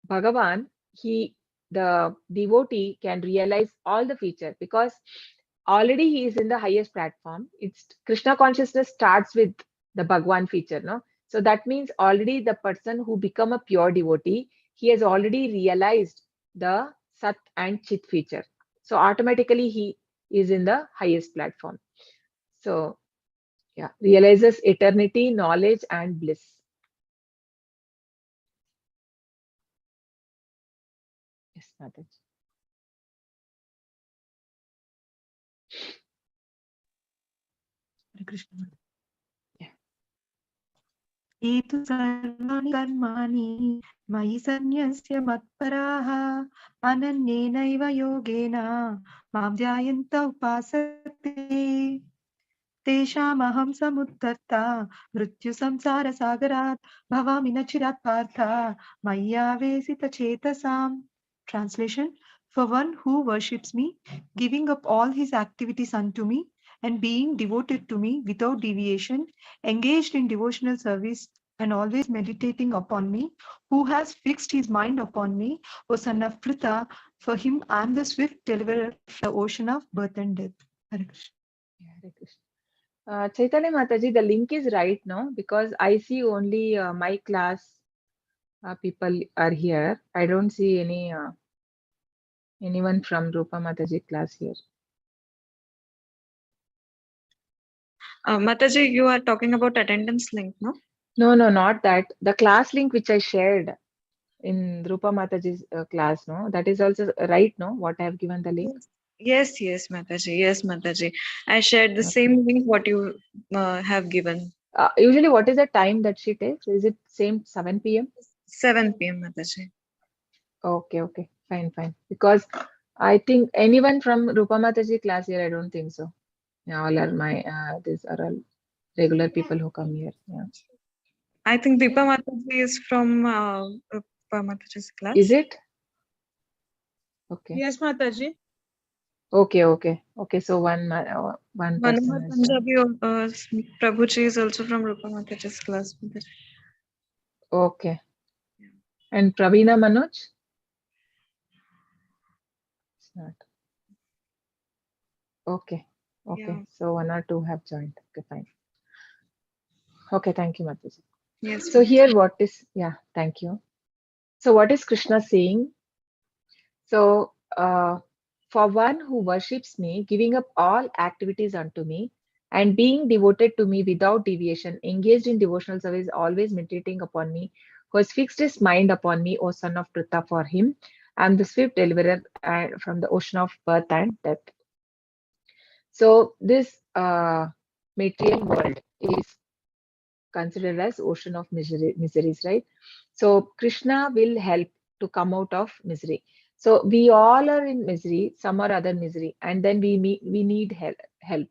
Bhagavan, the devotee can realize all the feature, because already he is in the highest platform. It's Krishna consciousness starts with the Bhagwan feature, no? So that means already the person who become a pure devotee, he has already realized the Sat and Chit feature. So automatically he is in the highest platform. So yeah, realizes eternity, knowledge, and bliss. Yes, Mataji. Hare Krishna. Yeah. Etu sarvani karmani mayi sanyasya matparaha ananyena yogena mam dhyayanta upasate तेषामहं समुद्धर्ता मृत्यु संसार सागरात् भवामि न चिरात् Partha मय्यावेशितचेतसाम्. Translation: For one who worships me, giving up all his activities unto me, and being devoted to me without deviation, engaged in devotional service, and always meditating upon me, who has fixed his mind upon me, O son of Pritha, for him I am the swift deliverer from the ocean of birth and death. Hare Krishna. Yeah, Hare Krishna. Chaitanya Mataji, the link is right now, because I see only my class people are here. I don't see anyone from Rupa Mataji class here. Mataji, you are talking about attendance link, no? No, not that. The class link which I shared in Rupa Mataji's class, no, that is also right, no, what I have given the link. Yes, Mataji. Yes, Mataji. I shared the Okay. same link what you have given. Usually, what is the time that she takes? Is it same 7 p.m.? 7 p.m. Mataji. Okay, fine. Because I think anyone from Rupa Mataji class here, I don't think so. Yeah, all are my these are all regular people who come here. Yeah. I think Deepa Mataji is from Rupa Mataji's class. Is it? Okay. Yes, Mataji. Okay. So one Manohar person is Punjabi Prabhuji is also from Rupa Mataji's class. Mataji. okay. And Pravina Manoj? It's not. Okay. Yeah. So 1 or 2 have joined. Okay, fine. Okay, thank you, Mataji. Yes. So Mataji. here what is, yeah, thank you. So what is Krishna saying? So for one who worships me, giving up all activities unto me, and being devoted to me without deviation, engaged in devotional service, always meditating upon me, who has fixed his mind upon me, O son of Pritha, for him I'm the swift deliverer from the ocean of birth and death. So this material world is considered as ocean of miseries, right? So Krishna will help to come out of misery. So we all are in misery, some or other misery, and then we need help.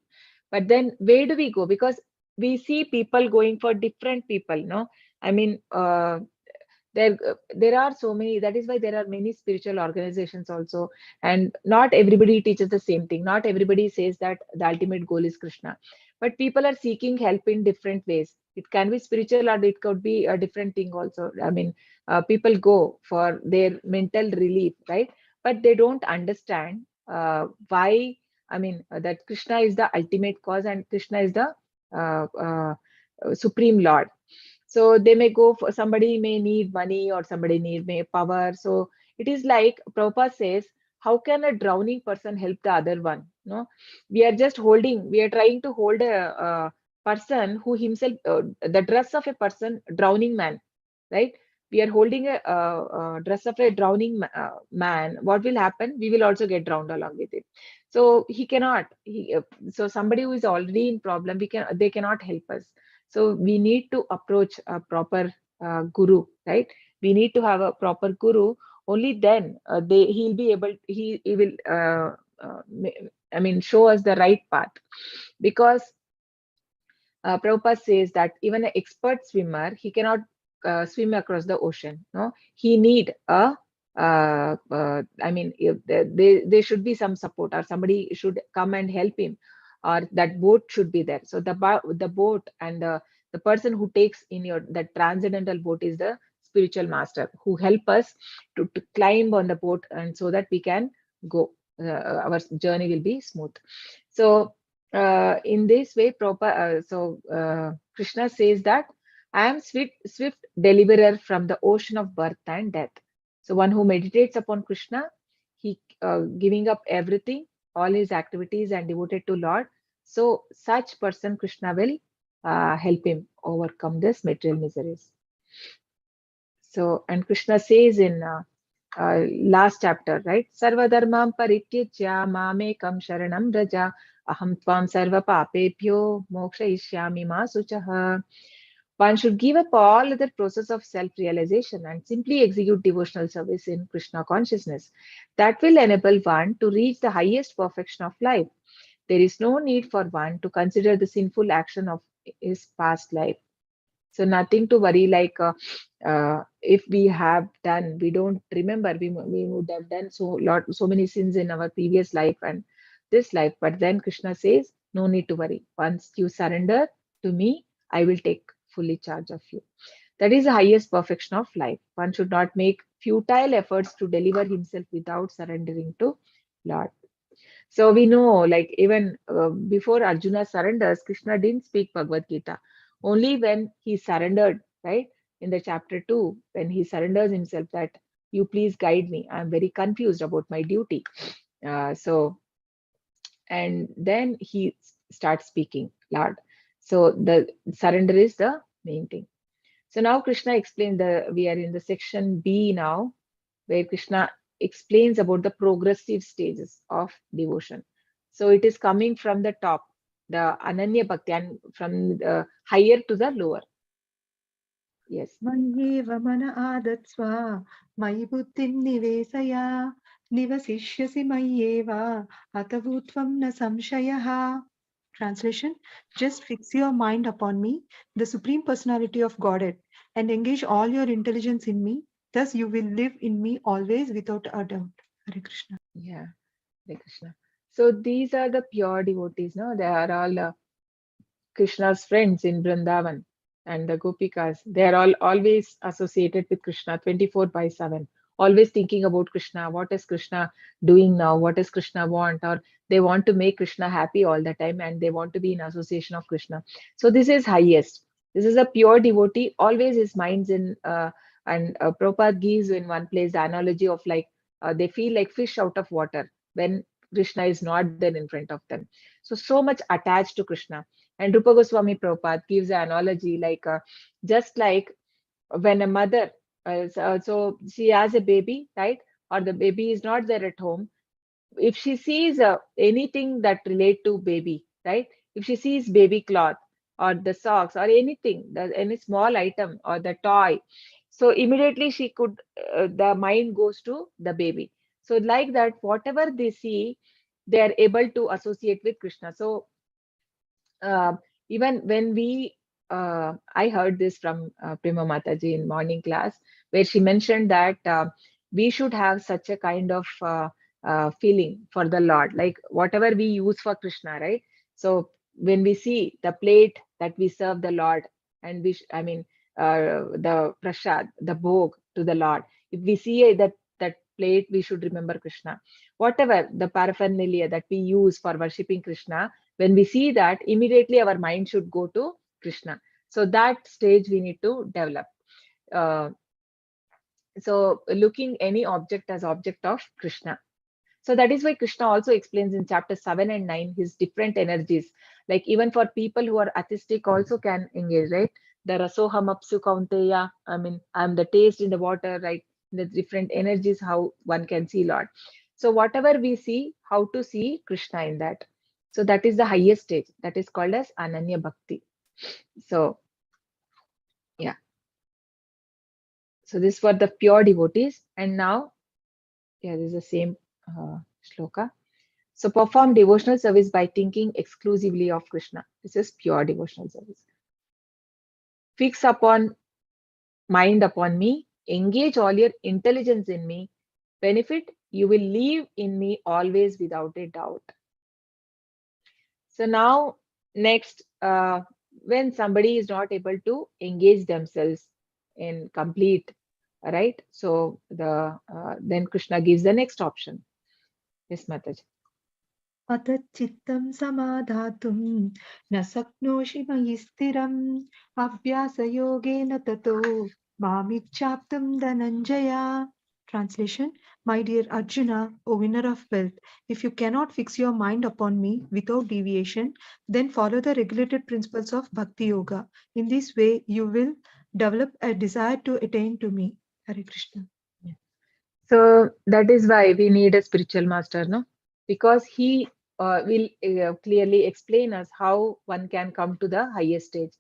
But then where do we go? Because we see people going for different people, no? I mean, there are so many. That is why there are many spiritual organizations also, and not everybody teaches the same thing. Not everybody says that the ultimate goal is Krishna, but people are seeking help in different ways. It can be spiritual or it could be a different thing also. I mean, people go for their mental relief, right? But they don't understand why. I mean, that Krishna is the ultimate cause and Krishna is the supreme Lord. So they may go for, somebody may need money or somebody may power. So it is like Prabhupada says, how can a drowning person help the other one? No, we are just holding, we are trying to hold a person who himself, the dress of a person, drowning man, right? We are holding a dress of a drowning man. What will happen? We will also get drowned along with it. So he cannot. So somebody who is already in problem, they cannot help us. So we need to approach a proper guru, right? We need to have a proper guru. Only then he'll be able. He will. I mean, show us the right path, because Prabhupada says that even an expert swimmer, he cannot swim across the ocean. No, he need a. I mean, if there should be some support, or somebody should come and help him, or that boat should be there. So the boat and the person who takes in the transcendental boat is the spiritual master who help us to climb on the boat, and so that we can go. Our journey will be smooth. So in this way, Krishna says that I am swift deliverer from the ocean of birth and death. So one who meditates upon Krishna, he giving up everything, all his activities, and devoted to Lord. So such person, Krishna will help him overcome this material miseries. So, and Krishna says in last chapter, right? Sarva dharmam parityajya mamekam sharanam raja aham tvam sarva papebhyo mokshayishyami ma suchaha. One should give up all other process of self-realization and simply execute devotional service in Krishna consciousness. That will enable one to reach the highest perfection of life. There is no need for one to consider the sinful action of his past life. So nothing to worry, like if we have done, we don't remember, we would have done so many sins in our previous life and this life. But then Krishna says, no need to worry. Once you surrender to me, I will take fully charge of you. That is the highest perfection of life. One should not make futile efforts to deliver himself without surrendering to Lord. So we know, like even before Arjuna surrenders, Krishna didn't speak Bhagavad Gita. Only when he surrendered, right, in the chapter 2, when he surrenders himself that you please guide me. I'm very confused about my duty. And then he starts speaking, Lord. So the surrender is the main thing. So now Krishna explained we are in the section B now, where Krishna explains about the progressive stages of devotion. So it is coming from the top, the Ananya Bhakti, and from the higher to the lower. Yes. Manyeva mana adatsva mayi buddhim nivesaya nivasishyasi mayeva atavutvam na samshayaha. Translation: just fix your mind upon me, the Supreme Personality of Godhead, and engage all your intelligence in me. Thus you will live in me always without a doubt. Hare Krishna. Yeah, Hare Krishna. So these are the pure devotees, no? They are all Krishna's friends in Vrindavan, and the Gopikas. They are all always associated with Krishna 24/7, always thinking about Krishna. What is Krishna doing now? What does Krishna want? Or they want to make Krishna happy all the time, and they want to be in association of Krishna. So this is highest. This is a pure devotee. Always his mind's in, and Prabhupada gives in one place the analogy of like they feel like fish out of water when Krishna is not there in front of them. So much attached to Krishna. And Rupa Goswami Prabhupada gives an analogy like just like when a mother, so she has a baby, right? or the baby is not there at home, if she sees anything that relate to baby, right? If she sees baby cloth or the socks or anything, any small item or the toy, so immediately she could, the mind goes to the baby. So like that, whatever they see, they are able to associate with Krishna. So uh, even when we, I heard this from Prima Mataji in morning class, where she mentioned that we should have such a kind of feeling for the Lord, like whatever we use for Krishna, right? So when we see the plate that we serve the Lord, and I mean, the prasad, the bhog to the Lord, if we see that plate, we should remember Krishna. Whatever the paraphernalia that we use for worshipping Krishna, when we see that, immediately our mind should go to Krishna. So that stage we need to develop. So looking any object as object of Krishna. So that is why Krishna also explains in chapter 7 and 9 his different energies. Like even for people who are atheistic also can engage, right? The rasoham apsu kaunteya, I mean, I'm the taste in the water, right? The different energies, how one can see Lord. So whatever we see, how to see Krishna in that. So that is the highest stage. That is called as Ananya Bhakti. So yeah. So this for the pure devotees. And now, yeah, this is the same shloka. So perform devotional service by thinking exclusively of Krishna. This is pure devotional service. Fix mind upon me, engage all your intelligence in me, benefit, you will live in me always without a doubt. So now, next, when somebody is not able to engage themselves in complete, right? So then Krishna gives the next option. Yes, Mataji. अतच्चित्तं समाधातुं न शक्नोषि मयि स्थिरम् अभ्यासयोगेन ततो मामिच्छाप्तुं Dhananjay. Translation: My dear Arjuna, O winner of wealth, if you cannot fix your mind upon me without deviation, then follow the regulated principles of Bhakti Yoga. In this way, you will develop a desire to attain to me. Hare Krishna. So that is why we need a spiritual master, no? Because he will clearly explain us how one can come to the highest stage.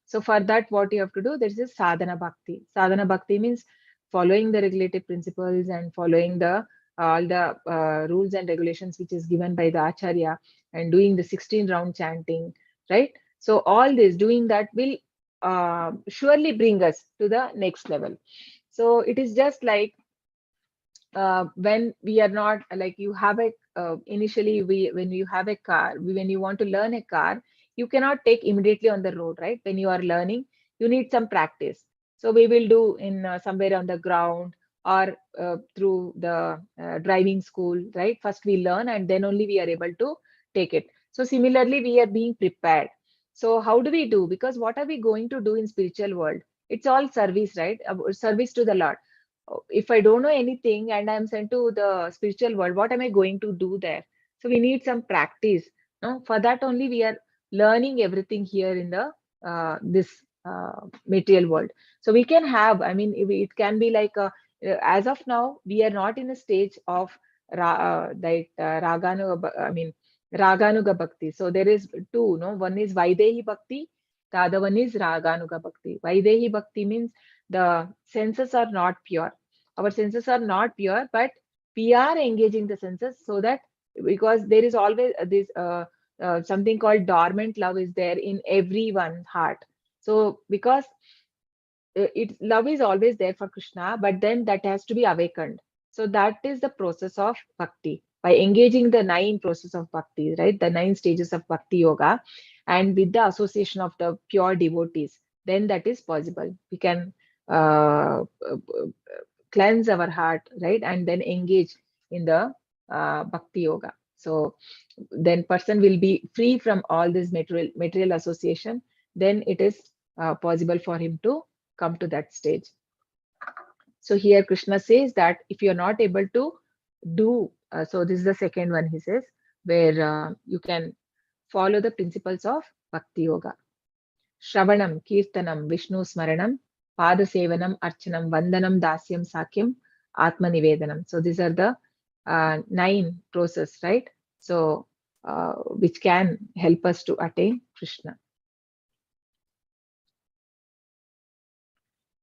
So for that, what you have to do, there is a sadhana bhakti. Sadhana bhakti means following the regulative principles and following the all the rules and regulations which is given by the acharya, and doing the 16 round chanting, right? So all this doing that will surely bring us to the next level. So it is just like when we are not, like, you have a initially when you have a car, when you want to learn a car, you cannot take immediately on the road, right? When you are learning, you need some practice. So we will do in somewhere on the ground, or through the driving school, right? First we learn, and then only we are able to take it. So similarly, we are being prepared. So how do we do? Because what are we going to do in spiritual world? It's all service, right? Service to the Lord. If I don't know anything and I'm sent to the spiritual world, what am I going to do there? So we need some practice. No, for that only we are learning everything here in the this material world. So we can have, I mean, it can be like as of now, we are not in a stage of Raganuga, I mean, Raganuga Bhakti. So there is two, no? One is Vaidehi Bhakti, the other one is Raganuga Bhakti. Vaidehi Bhakti means the senses are not pure. Our senses are not pure, but we are engaging the senses, so that, because there is always this something called dormant love is there in everyone's heart. So because love is always there for Krishna, but then that has to be awakened. So that is the process of bhakti, by engaging the 9 process of bhakti, right? The 9 stages of bhakti yoga, and with the association of the pure devotees, then that is possible. We can uh, cleanse our heart, right? And then engage in the bhakti yoga. So then person will be free from all this material association. Then it is possible for him to come to that stage. So here Krishna says that if you are not able to do, so this is the second one he says, where you can follow the principles of Bhakti Yoga. Shravanam, Kirtanam, Vishnu Smaranam, Pada Sevanam, Archanam, Vandanam, Dasyam, Sakyam, Atma Nivedanam. So these are the 9 process, right? So which can help us to attain Krishna.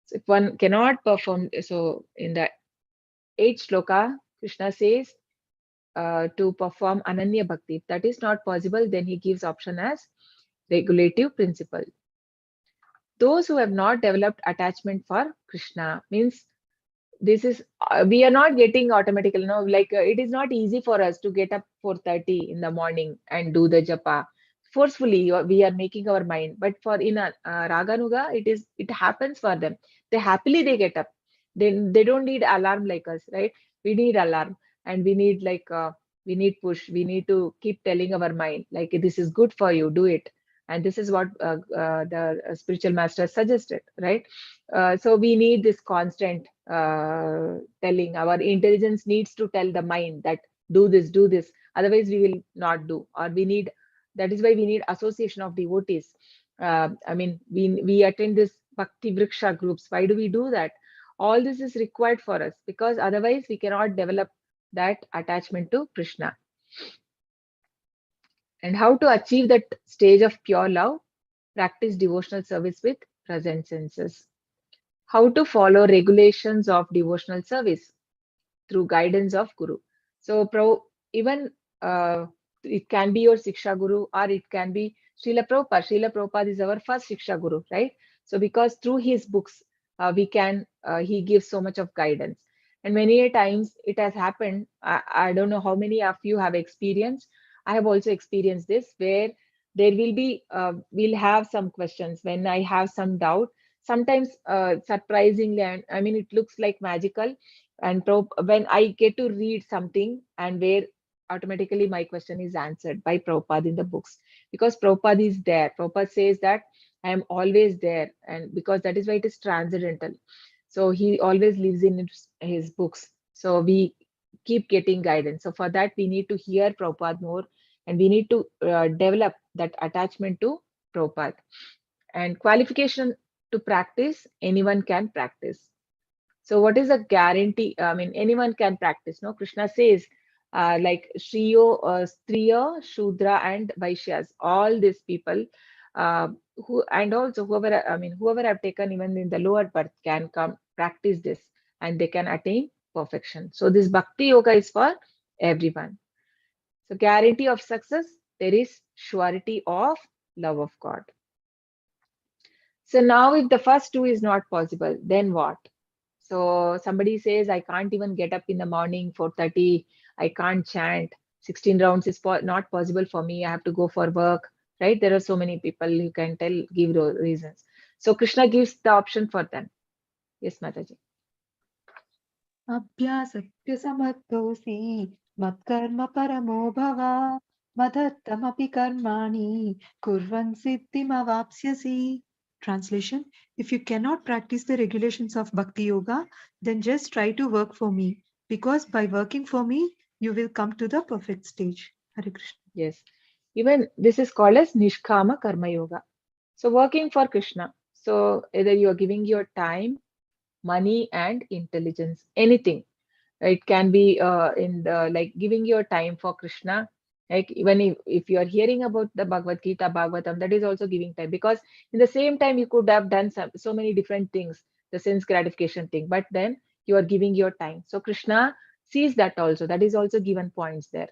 So if one cannot perform, so in the 8th shloka, Krishna says to perform Ananya Bhakti. If that is not possible, then he gives option as regulative principle. Those who have not developed attachment for Krishna, means this is we are not getting automatically, like it is not easy for us to get up 4:30 in the morning and do the japa forcefully. We are making our mind, but for in a Raganuga, it happens for them. They get up. They don't need alarm like us, right? We need alarm, and we need we need push. We need to keep telling our mind like this is good for you, do it. And this is what the spiritual master suggested, right? So we need this constant telling. Our intelligence needs to tell the mind that do this, otherwise we will not do. Or that is why we need association of devotees. I mean, we attend this Bhakti Vriksha groups. Why do we do that? All this is required for us, because otherwise we cannot develop that attachment to Krishna. And how to achieve that stage of pure love? Practice devotional service with present senses. How to follow regulations of devotional service? Through guidance of Guru. So even it can be your Siksha Guru, or it can be Srila Prabhupada. Srila Prabhupada is our first Siksha Guru, right? So because through his books, he gives so much of guidance. And many a times it has happened. I don't know how many of you have experienced. I have also experienced this, where there will be, we'll have some questions when I have some doubt. Sometimes surprisingly, and I mean, it looks like magical. And when I get to read something, and where automatically my question is answered by Prabhupada in the books, because Prabhupada is there. Prabhupada says that I am always there, and because that is why it is transcendental. So he always lives in his books. So we keep getting guidance. So for that, we need to hear Prabhupada more, and we need to develop that attachment to Prabhupada. And qualification to practice, anyone can practice. So what is a guarantee? I mean, anyone can practice. No, Krishna says, like Shriyo, Striya, Shudra, and Vaishyas, all these people, and also whoever have taken even in the lower birth can come practice this, and they can attain perfection. So this Bhakti Yoga is for everyone. So guarantee of success, there is surety of love of God. So now if the first two is not possible, then what? So somebody says, I can't even get up in the morning 4:30. I can't chant. 16 rounds is not possible for me. I have to go for work, right? There are so many people who can give those reasons. So Krishna gives the option for them. Yes, Mataji. अभ्यासत्य समर्थोऽसि मत्कर्म परमो भव मदर्थमपि कर्माणि कुर्वन् सिद्धिमवाप्स्यसि. Translation: If you cannot practice the regulations of Bhakti Yoga, then just try to work for me, because by working for me, you will come to the perfect stage. Hare Krishna. Yes. Even this is called as Nishkama Karma Yoga. So working for Krishna. So either you are giving your time, money, and intelligence, anything. It can be in the like giving your time for Krishna. Like even if you are hearing about the Bhagavad Gita, Bhagavatam, that is also giving time, because in the same time you could have done so many different things, the sense gratification thing, but then you are giving your time. So Krishna sees that also. That is also given points there.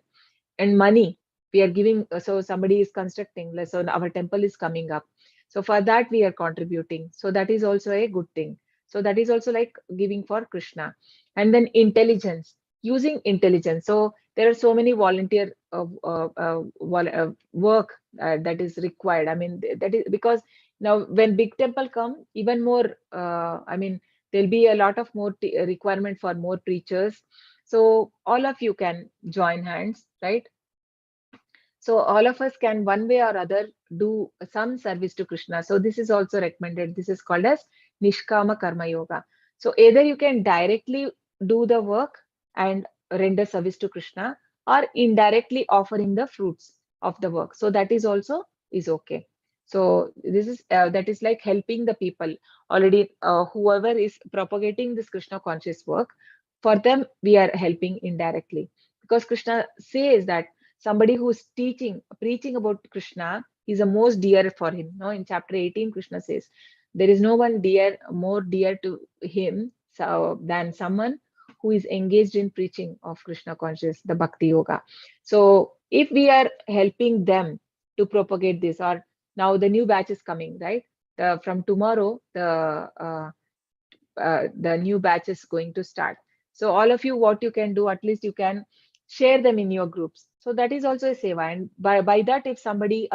And money, we are giving. So somebody is constructing. So our temple is coming up. So for that we are contributing. So that is also a good thing. So that is also like giving for Krishna. And then intelligence, using intelligence. So there are so many volunteer work that is required. I mean, that is because now when big temple come, even more, I mean, there'll be a lot of more requirement for more preachers. So all of you can join hands, right? So all of us can one way or other do some service to Krishna. So this is also recommended. This is called as Nishkama Karma Yoga. So either you can directly do the work and render service to Krishna, or indirectly offering the fruits of the work. So that is also is okay. So this is that is like helping the people already, whoever is propagating this Krishna conscious work, for them we are helping indirectly, because Krishna says that somebody who's preaching about Krishna is the most dear for him. No, in chapter 18, Krishna says there is no one more dear to him than someone who is engaged in preaching of Krishna consciousness, the Bhakti Yoga. So if we are helping them to propagate this, or now the new batch is coming, right? From tomorrow, the new batch is going to start. So all of you, what you can do, at least you can share them in your groups. So that is also a seva. And by that, if somebody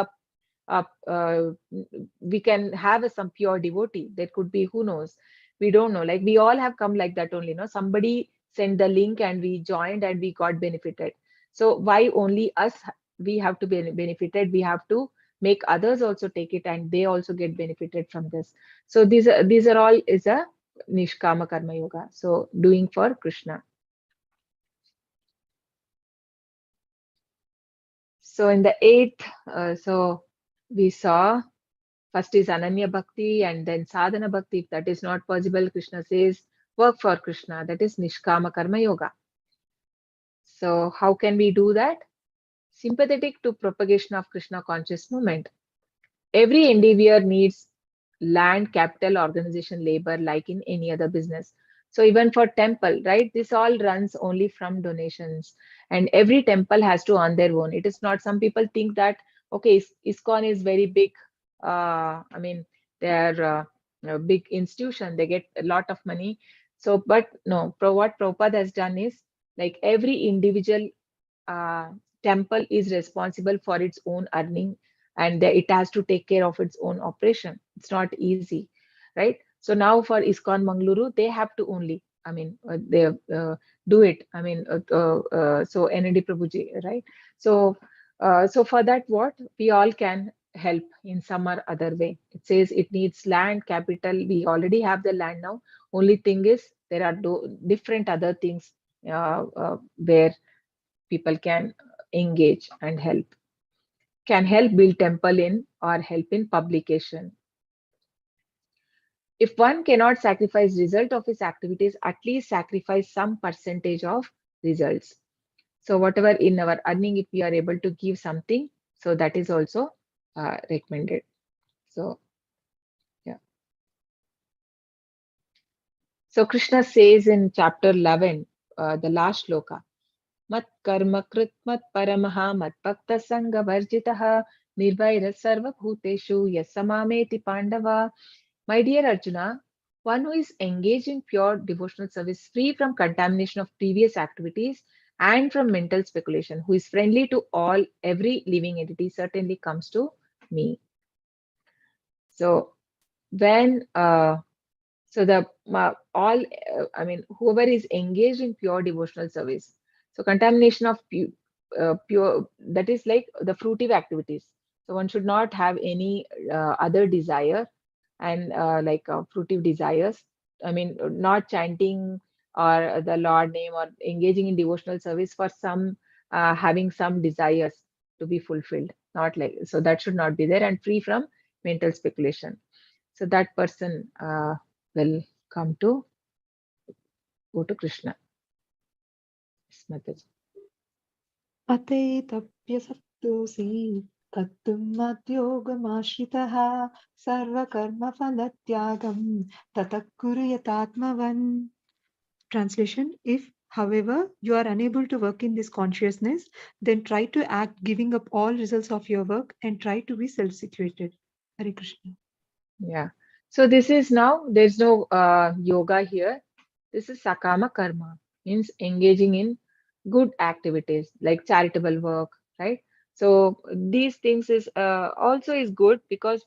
we can have some pure devotee. That could be, who knows? We don't know. Like we all have come like that only. No, somebody sent the link and we joined and we got benefited. So why only us? We have to be benefited. We have to make others also take it and they also get benefited from this. So these are all is a Nishkama Karma Yoga. So doing for Krishna. So in the 8th, so we saw first is Ananya Bhakti and then Sadhana Bhakti. If that is not possible, Krishna says work for Krishna. That is Nishkama Karma Yoga. So how can we do that? Sympathetic to propagation of Krishna conscious movement. Every endeavor needs land, capital, organization, labor, like in any other business. So even for temple, right, this all runs only from donations, and every temple has to earn their own. It is not, some people think that, okay, ISKCON is very big. I mean, they are a big institution, they get a lot of money. So, but no, what Prabhupada has done is, like, every individual temple is responsible for its own earning, and it has to take care of its own operation. It's not easy, right? So now for ISKCON Mangaluru, they have to only, I mean, they do it. I mean, so NND Prabhuji, right? So, so for that, what we all can help in some or other way. It says it needs land, capital. We already have the land now. Only thing is there are different other things where people can engage and help. Can help build temple in or help in publication. If one cannot sacrifice result of his activities, at least sacrifice some percentage of results. So whatever in our earning, if we are able to give something, so that is also recommended. So yeah. So Krishna says in chapter 11, the last shloka, Mat karma krit mat paramaha mat bhakta sangha varjitaha nirvaira sarva bhuteshu yasamameti pandava. My dear Arjuna, one who is engaged in pure devotional service, free from contamination of previous activities and from mental speculation, who is friendly to every living entity, certainly comes to me. So when so the I mean, whoever is engaged in pure devotional service, so contamination of pure, that is like the fruitive activities. So one should not have any other desire and like fruitive desires. I mean, not chanting or the Lord name or engaging in devotional service for some having some desires to be fulfilled. Not like, so that should not be there, and free from mental speculation. So that person will come to go to Krishna. Atetavyasaptosi tattum madyogamashritah sarvakarma phalatyagam tatak kuruyatatmavan. Translation: if, however, you are unable to work in this consciousness, then try to act giving up all results of your work and try to be self-situated. Hare Krishna. Yeah. So this is now, there's no yoga here. This is sakama karma, means engaging in good activities like charitable work, right? So these things is also is good, because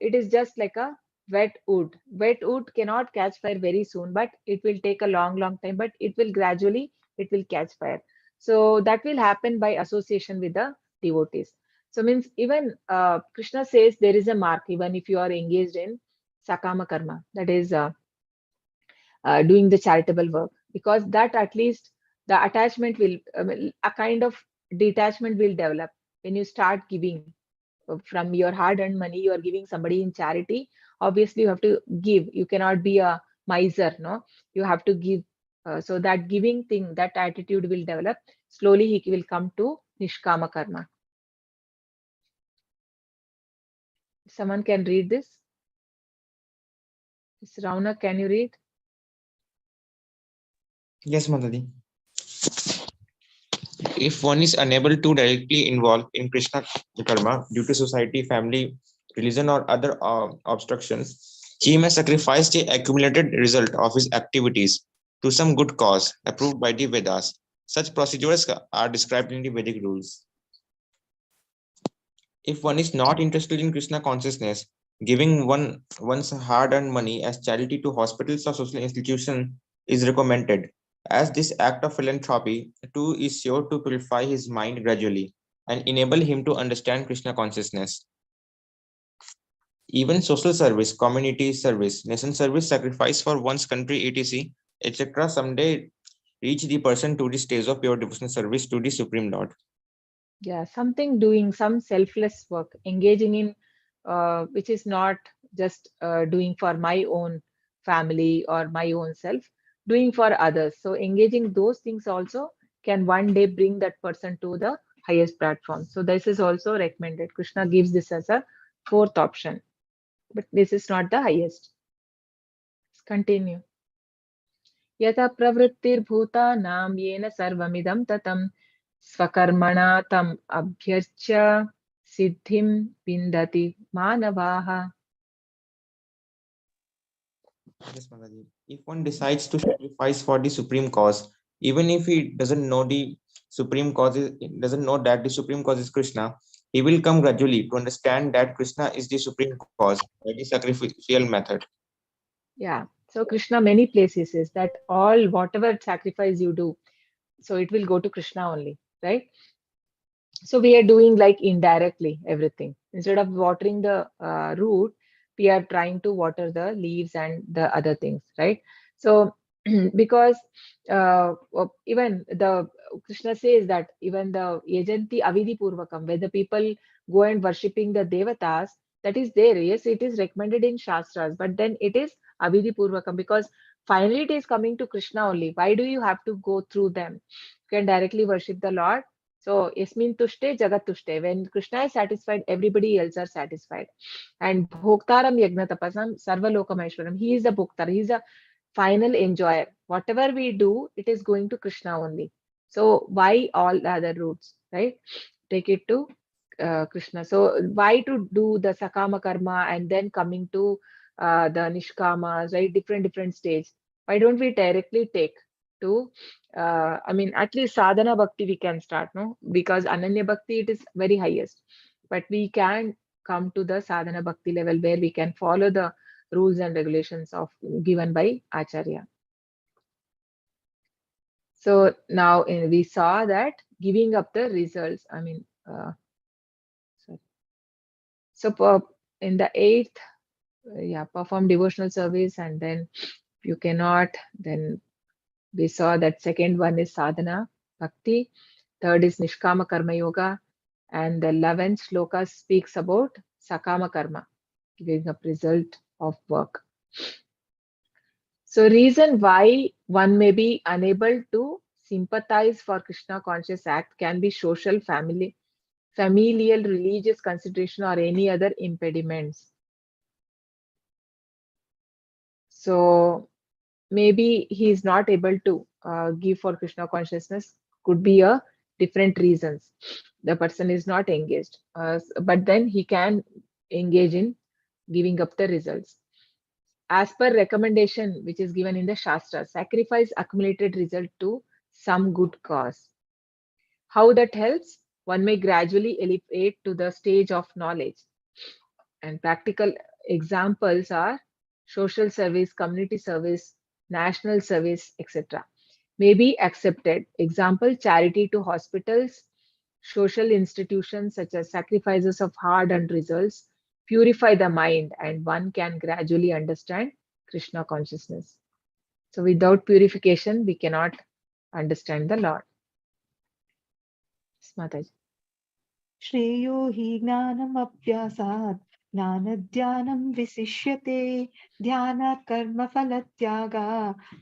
it is just like a wet wood. Wet wood cannot catch fire very soon, but it will take a long time, but it will gradually, it will catch fire. So that will happen by association with the devotees. So means even Krishna says there is a mark even if you are engaged in sakama karma, that is doing the charitable work, because that at least the attachment will, a kind of detachment will develop when you start giving from your hard-earned money. You are giving somebody in charity. Obviously, you have to give. You cannot be a miser, no? You have to give So that giving thing, that attitude will develop. Slowly he will come to Nishkama Karma. Someone can read this? Ms. Rauna, can you read? Yes, Mataji. If one is unable to directly involve in Krishna karma due to society, family, religion, or other obstructions, he may sacrifice the accumulated result of his activities to some good cause approved by the Vedas. Such procedures are described in the Vedic rules. If one is not interested in Krishna consciousness, giving one's hard-earned money as charity to hospitals or social institutions is recommended, as this act of philanthropy too is sure to purify his mind gradually and enable him to understand Krishna consciousness. Even social service, community service, nation service, sacrifice for one's country, etc., etc., someday reach the person to the stage of pure devotional service to the Supreme Lord. Yeah, something doing some selfless work, engaging in which is not just doing for my own family or my own self, doing for others. So engaging those things also can one day bring that person to the highest platform. So this is also recommended. Krishna gives this as a fourth option, but this is not the highest. Let's continue. Yata pravrittirbhutanam yena sarvamidam tatam स्वकर्मणा tam abhyarcha siddhim vindati manavaha. Yes, Mataji. If one decides to sacrifice for the supreme cause, even if he doesn't know the supreme cause, doesn't know that the supreme cause is Krishna, he will come gradually to understand that Krishna is the supreme cause by the sacrificial method. Yeah. So Krishna many places is that all whatever sacrifice you do, so it will go to Krishna only, right? So we are doing like indirectly everything. Instead of watering the root, we are trying to water the leaves and the other things, right? So because even the Krishna says that even the Yajanti Avidhi Purvakam, where the people go and worshipping the Devatas, that is there. Yes, it is recommended in Shastras, but then it is Avidhi Purvakam because finally it is coming to Krishna only. Why do you have to go through them? You can directly worship the Lord. So, Yasmin Tushte, Jagat Tushte. When Krishna is satisfied, everybody else are satisfied. And Bhoktaram Yagna Tapasam Sarvalokameshwaram. He is the Bhoktar. He is a final enjoyer. Whatever we do, it is going to Krishna only. So, why all the other routes, right? Take it to Krishna. So, why to do the Sakama Karma and then coming to the Nishkamas, right? Different stage. Why don't we directly take to I mean, at least sadhana bhakti we can start, no? Because ananya bhakti it is very highest, but we can come to the sadhana bhakti level where we can follow the rules and regulations of given by acharya. So now we saw that giving up the results. I mean, sorry. So in the eighth, yeah, perform devotional service, and then if you cannot, then we saw that second one is sadhana bhakti. Third is Nishkama Karma Yoga. And the 11th shloka speaks about Sakama Karma, giving up result of work. So reason why one may be unable to sympathize for Krishna conscious act can be social, familial, religious consideration or any other impediments. So maybe he is not able to give for Krishna consciousness, could be a different reasons. The person is not engaged, but then he can engage in giving up the results. As per recommendation which is given in the Shastra, sacrifice accumulated result to some good cause. How that helps? One may gradually elevate to the stage of knowledge. And practical examples are social service, community service, national service, etc. May be accepted. Example, charity to hospitals, social institutions such as sacrifices of hard-earned results, purify the mind, and one can gradually understand Krishna consciousness. So without purification, we cannot understand the Lord. Mataji. श्रेयो हि ज्ञानमभ्यासात् ज्ञानध्यानं विशिष्यते ध्यानात् कर्मफलत्यागा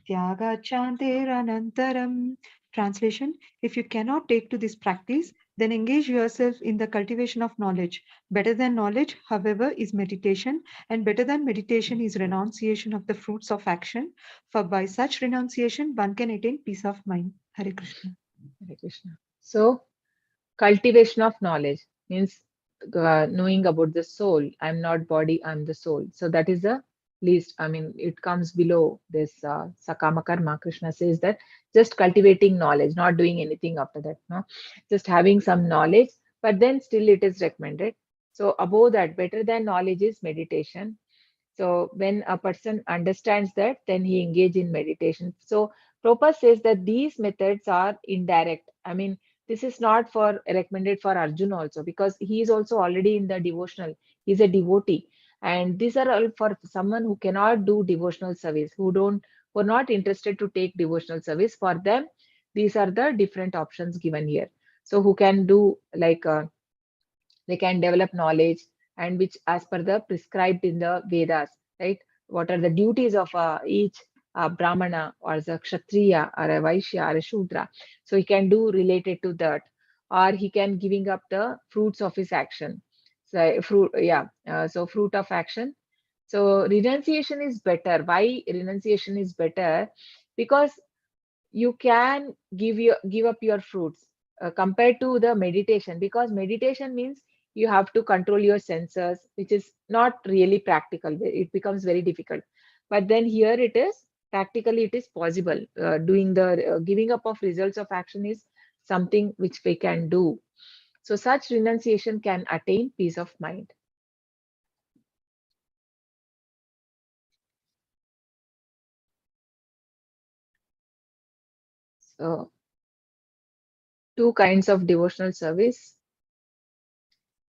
त्यागात् शान्तिरनन्तरम्. Translation: If you cannot take to this practice, then engage yourself in the cultivation of knowledge. Better than knowledge, however, is meditation, and better than meditation is renunciation of the fruits of action. For by such renunciation, one can attain peace of mind. Hare Krishna. Hare Krishna. So, cultivation of knowledge means knowing about the soul. I'm not body, I'm the soul. So that is the least. I mean, it comes below this sakama karma. Krishna says that just cultivating knowledge, not doing anything after that. No, just having some knowledge, but then still it is recommended. So above that, better than knowledge is meditation. So when a person understands that, then he engage in meditation. So Prabhupada says that these methods are indirect. I mean, this is not for recommended for Arjuna also, because he is also already in the devotional. He's a devotee. And these are all for someone who cannot do devotional service, who are not interested to take devotional service. For them, these are the different options given here. So who can do like they can develop knowledge, and which as per the prescribed in the Vedas, right? What are the duties of each Brahmana or the Kshatriya or a Vaishya or a Shudra? So he can do related to that, or he can giving up the fruits of his action. So fruit, yeah. So fruit of action. So renunciation is better. Why renunciation is better? Because you can give up your fruits compared to the meditation, because meditation means you have to control your senses, which is not really practical. It becomes very difficult. But then here it is practically, it is possible. Doing the giving up of results of action is something which we can do. So such renunciation can attain peace of mind. So two kinds of devotional service: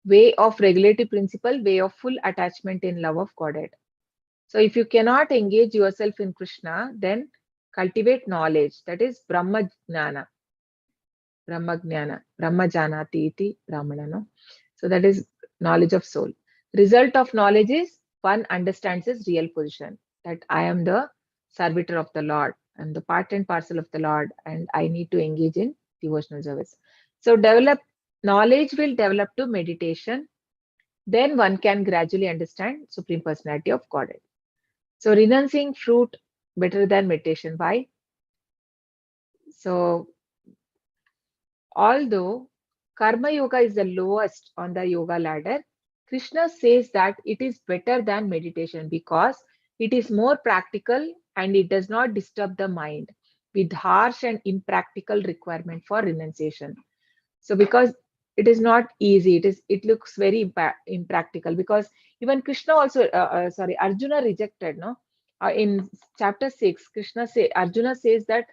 way of regulative principle, way of full attachment in love of Godhead. So if you cannot engage yourself in Krishna, then cultivate knowledge. That is Brahma Jnana. Brahma Jnana. Brahma Janati iti Brahmana. No? So that is knowledge of soul. Result of knowledge is one understands his real position. That I am the servitor of the Lord. I am the part and parcel of the Lord, and I need to engage in devotional service. So knowledge will develop to meditation. Then one can gradually understand Supreme Personality of Godhead. So renouncing fruit better than meditation. Why? So although Karma Yoga is the lowest on the yoga ladder, Krishna says that it is better than meditation because it is more practical and it does not disturb the mind with harsh and impractical requirement for renunciation. So because it is not easy, it looks very impractical, because even Krishna also Arjuna rejected, no, in chapter 6 Arjuna says that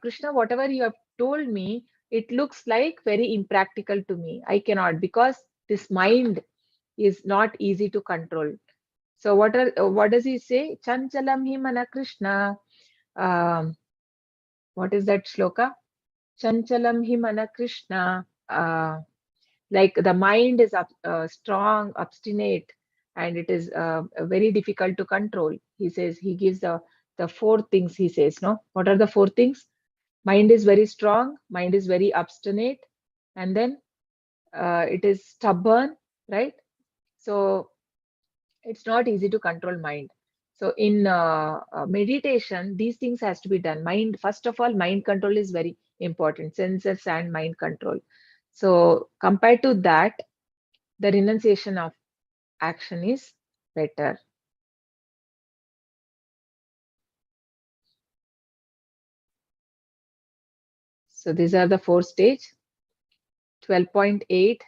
Krishna, whatever you have told me, it looks like very impractical to me. I cannot, because this mind is not easy to control. So what does he say? Chanchalam hi mana Krishna. um, what is that shloka? Chanchalam hi mana Krishna. Like the mind is strong, obstinate, and it is very difficult to control. He says, he gives the four things. He says, no, what are the four things? Mind is very strong, mind is very obstinate, and then it is stubborn, right? So it's not easy to control mind. So in meditation, these things has to be done. Mind, first of all, mind control is very important, senses and mind control. So compared to that, the renunciation of action is better. So these are the four stage. 12.8,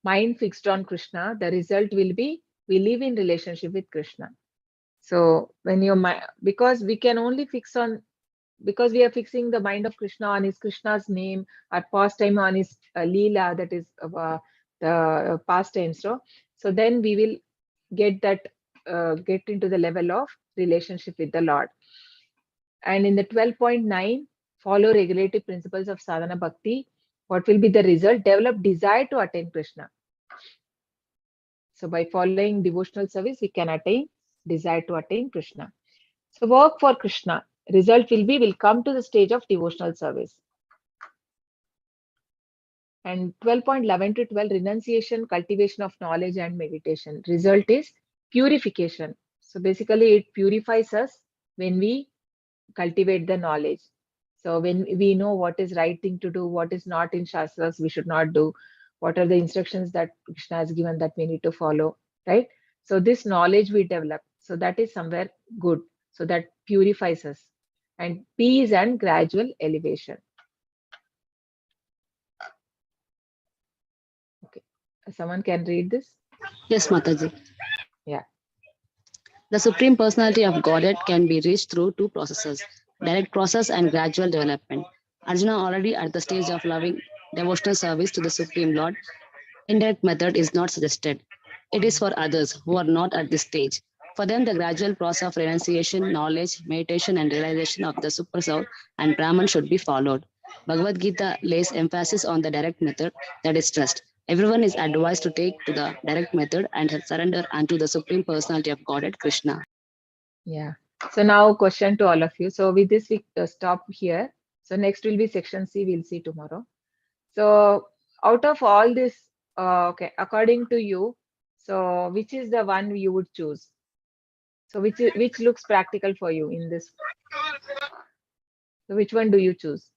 mind fixed on Krishna. The result will be we live in relationship with Krishna. So when your mind, because we can only fix on, because we are fixing the mind of Krishna on his Krishna's name, our pastime on his Leela, that is the pastime. So then we will get into the level of relationship with the Lord. And in the 12.9, follow regulative principles of sadhana bhakti. What will be the result? Develop desire to attain Krishna. So by following devotional service, we can desire to attain Krishna. So work for Krishna. Result will come to the stage of devotional service. And 12.11 to 12, renunciation, cultivation of knowledge and meditation. Result is purification. So basically it purifies us when we cultivate the knowledge. So when we know what is right thing to do, what is not in Shastras, we should not do, what are the instructions that Krishna has given that we need to follow, right? So this knowledge we develop. So that is somewhere good. So that purifies us. And peace and gradual elevation. Okay. Someone can read this? Yes, Mataji. Yeah. The Supreme Personality of Godhead can be reached through two processes, direct process and gradual development. Arjuna already at the stage of loving devotional service to the Supreme Lord. Indirect method is not suggested. It is for others who are not at this stage. For them, the gradual process of renunciation, knowledge, meditation, and realization of the Super Soul and Brahman should be followed. Bhagavad Gita lays emphasis on the direct method, that is trust. Everyone is advised to take to the direct method and surrender unto the Supreme Personality of Godhead, Krishna. Yeah. So now question to all of you. So with this, we stop here. So next will be section C. We'll see tomorrow. So out of all this, okay, according to you, so which is the one you would choose? So which looks practical for you in this? So which one do you choose?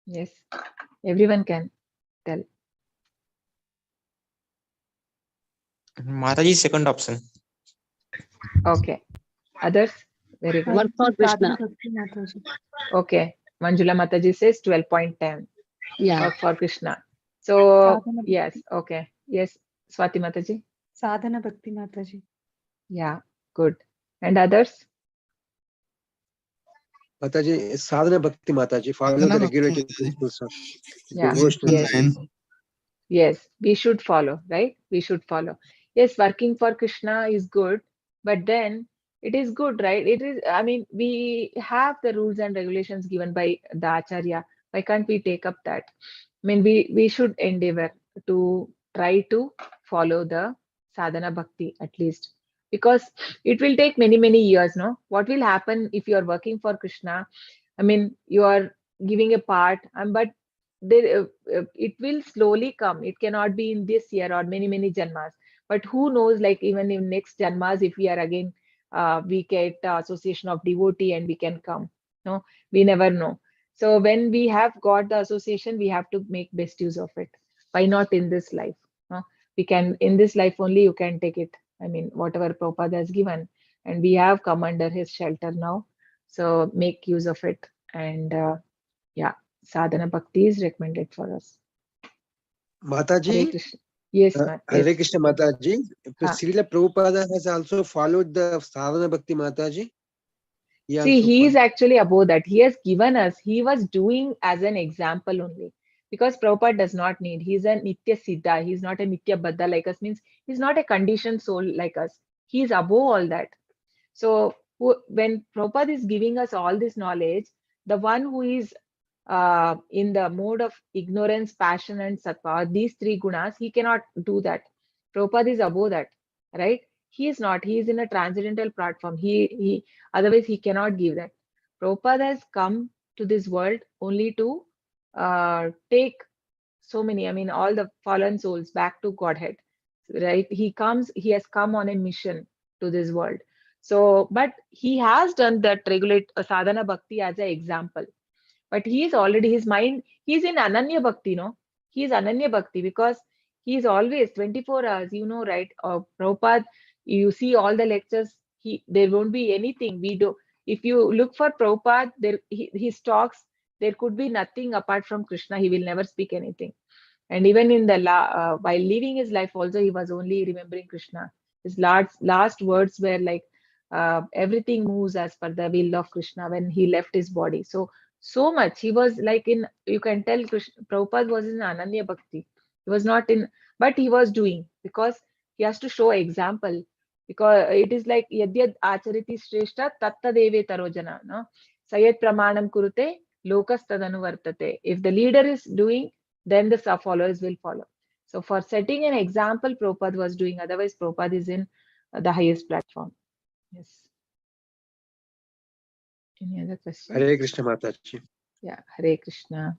Yes, everyone can tell. Mataji, second option. Okay. Others? Very good. Work for Krishna. Okay. Manjula Mataji says 12.10. Yeah. Work for Krishna. So Sadhana yes, okay. Yes, Swati Mataji. Sadhana Bhakti Mataji. Yeah, good. And others? Mataji, sadhana bhakti Mataji, follow the Sadhana regulated bhakti. principles of Yeah, devotional yes. service. Yes, we should follow, right? We should follow. Yes, working for Krishna is good, but then it is good, right? It is, I mean, we have the rules and regulations given by the Acharya. Why can't we take up that? I mean, we should endeavor to try to follow the sadhana bhakti at least, because it will take many, many years, no? What will happen if you are working for Krishna? I mean, you are giving a part, but there, it will slowly come. It cannot be in this year or many, many janmas. But who knows, like even in next janmas, if we are again, we get association of devotee and we can come. No, we never know. So when we have got the association, we have to make best use of it. Why not in this life? No? We can, in this life only you can take it. I mean, whatever Prabhupada has given, and we have come under his shelter now. So make use of it. And yeah, sadhana bhakti is recommended for us. Hare Mataji, Krishna. Yes, ma'am. Hare Yes. Krishna Mataji, Ah. Srila Prabhupada has also followed the sadhana bhakti Mataji. See, he is actually above that. He has given us, he was doing as an example only. Because Prabhupada does not need, he's a Nitya Siddha, he's not a Nitya Baddha like us, means he's not a conditioned soul like us. He is above all that. So when Prabhupada is giving us all this knowledge, the one who is in the mode of ignorance, passion, and sattva, these three gunas, he cannot do that. Prabhupada is above that, right? He is not. He is in a transcendental platform. He otherwise he cannot give that. Prabhupada has come to this world only to take so many, I mean, all the fallen souls back to Godhead, right? He has come on a mission to this world. So, but he has done that regulate sadhana bhakti as an example. But he is already, his mind, he's in Ananya Bhakti, no? He is Ananya Bhakti because he is always 24 hours, you know, right? Prabhupada, you see all the lectures, there won't be anything. If you look for Prabhupada, his talks, there could be nothing apart from Krishna. He will never speak anything. And even in the while leaving his life also, he was only remembering Krishna. His last words were like, everything moves as per the will of Krishna when he left his body. So much. He was like you can tell Prabhupada was in Ananya Bhakti. He was not in, but he was doing because he has to show example. Because it is like yadyad achariti shrestha tatta deve tarojana. No? Sayat pramanam kurute lokas tadanuvartate. If the leader is doing, then the followers will follow. So for setting an example, Prabhupada was doing. Otherwise, Prabhupada is in the highest platform. Yes. Any other questions? Hare Krishna Mataji. Yeah, Hare Krishna.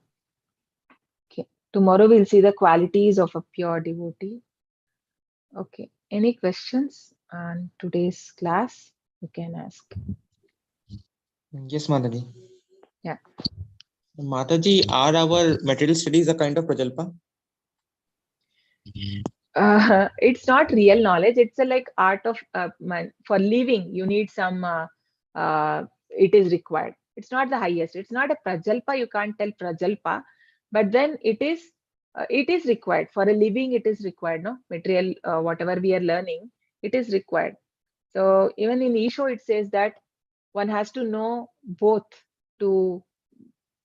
Okay. Tomorrow we'll see the qualities of a pure devotee. Okay. Any questions on today's class? You can ask. Yes, Mataji. Yeah. Mataji, are our material studies a kind of prajalpa? It's not real knowledge. It's a like art of for living. You need some. It is required. It's not the highest. It's not a prajalpa. You can't tell prajalpa, but then it is. It is required for a living. It is required. No material. Whatever we are learning, it is required. So even in Isho, it says that one has to know both to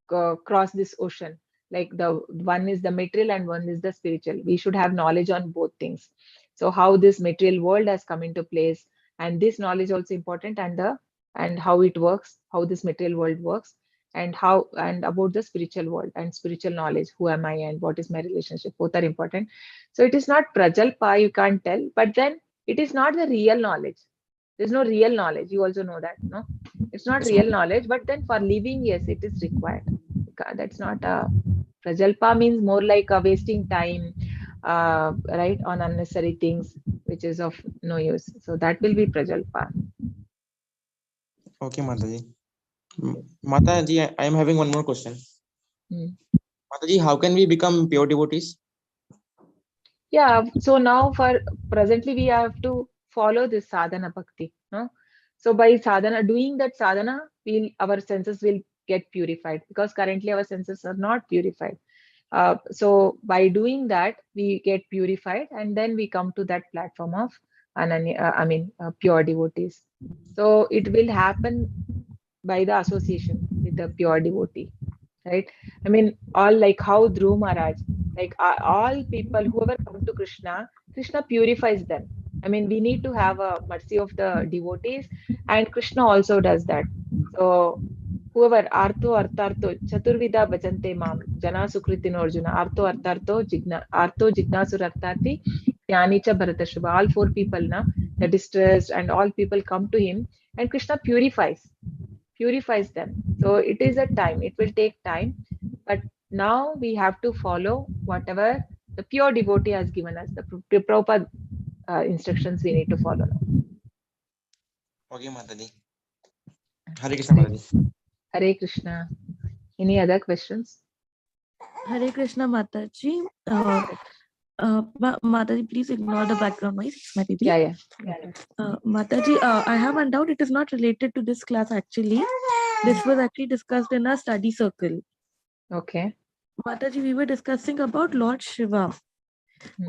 cross this ocean. Like the one is the material and one is the spiritual. We should have knowledge on both things. So how this material world has come into place, and this knowledge also important, and how it works, how this material world works, and how and about the spiritual world and spiritual knowledge. Who am I and what is my relationship? Both are important. So it is not prajalpa, you can't tell, but then it is not the real knowledge. There's no real knowledge. You also know that, no? It's not real knowledge, but then for living, yes, it is required. That's not a prajalpa means more like a wasting time, right, on unnecessary things, which is of no use. So that will be prajalpa. Okay, Mataji. Mataji, I am having one more question. Hmm. Mataji, how can we become pure devotees? Yeah, so now for presently we have to follow this sadhana bhakti, no? So by sadhana, doing that sadhana, our senses will get purified, because currently our senses are not purified. So by doing that, we get purified, and then we come to that platform of pure devotees. So it will happen by the association with the pure devotee, right? I mean, all like how Dhruv Maharaj, like all people, whoever come to Krishna, Krishna purifies them. I mean, we need to have a mercy of the devotees, and Krishna also does that. So whoever artho arthartho chaturvida bhajante mam jana sukritino arjuna artho jignasur arthati jnani cha bharatashubha. All four people, na, the distressed and all people come to him, and Krishna purifies them. So it is a time, it will take time, but now we have to follow whatever the pure devotee has given us, the Prabhupada instructions we need to follow now. Okay, Mataji. Hare Krishna, Mataji. Hare Krishna. Any other questions? Hare Krishna Mataji. Mataji, please ignore the background noise. It's my baby. Yeah. Mataji, I have one doubt. It is not related to this class actually. This was actually discussed in our study circle. Okay. Mataji, we were discussing about Lord Shiva.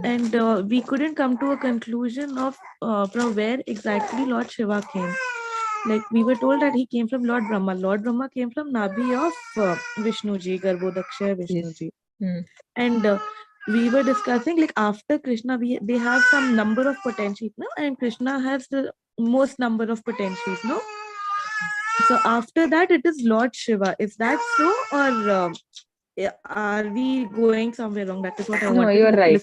And we couldn't come to a conclusion of from where exactly Lord Shiva came. Like we were told that he came from Lord Brahma. Lord Brahma came from Nabi of Vishnuji, Garbhodakshaya Vishnuji. Yes. And we were discussing like after Krishna, they have some number of potentials, no? And Krishna has the most number of potentials, no? So after that, it is Lord Shiva. Is that so, or are we going somewhere wrong? That is what I wanted. No, you're right.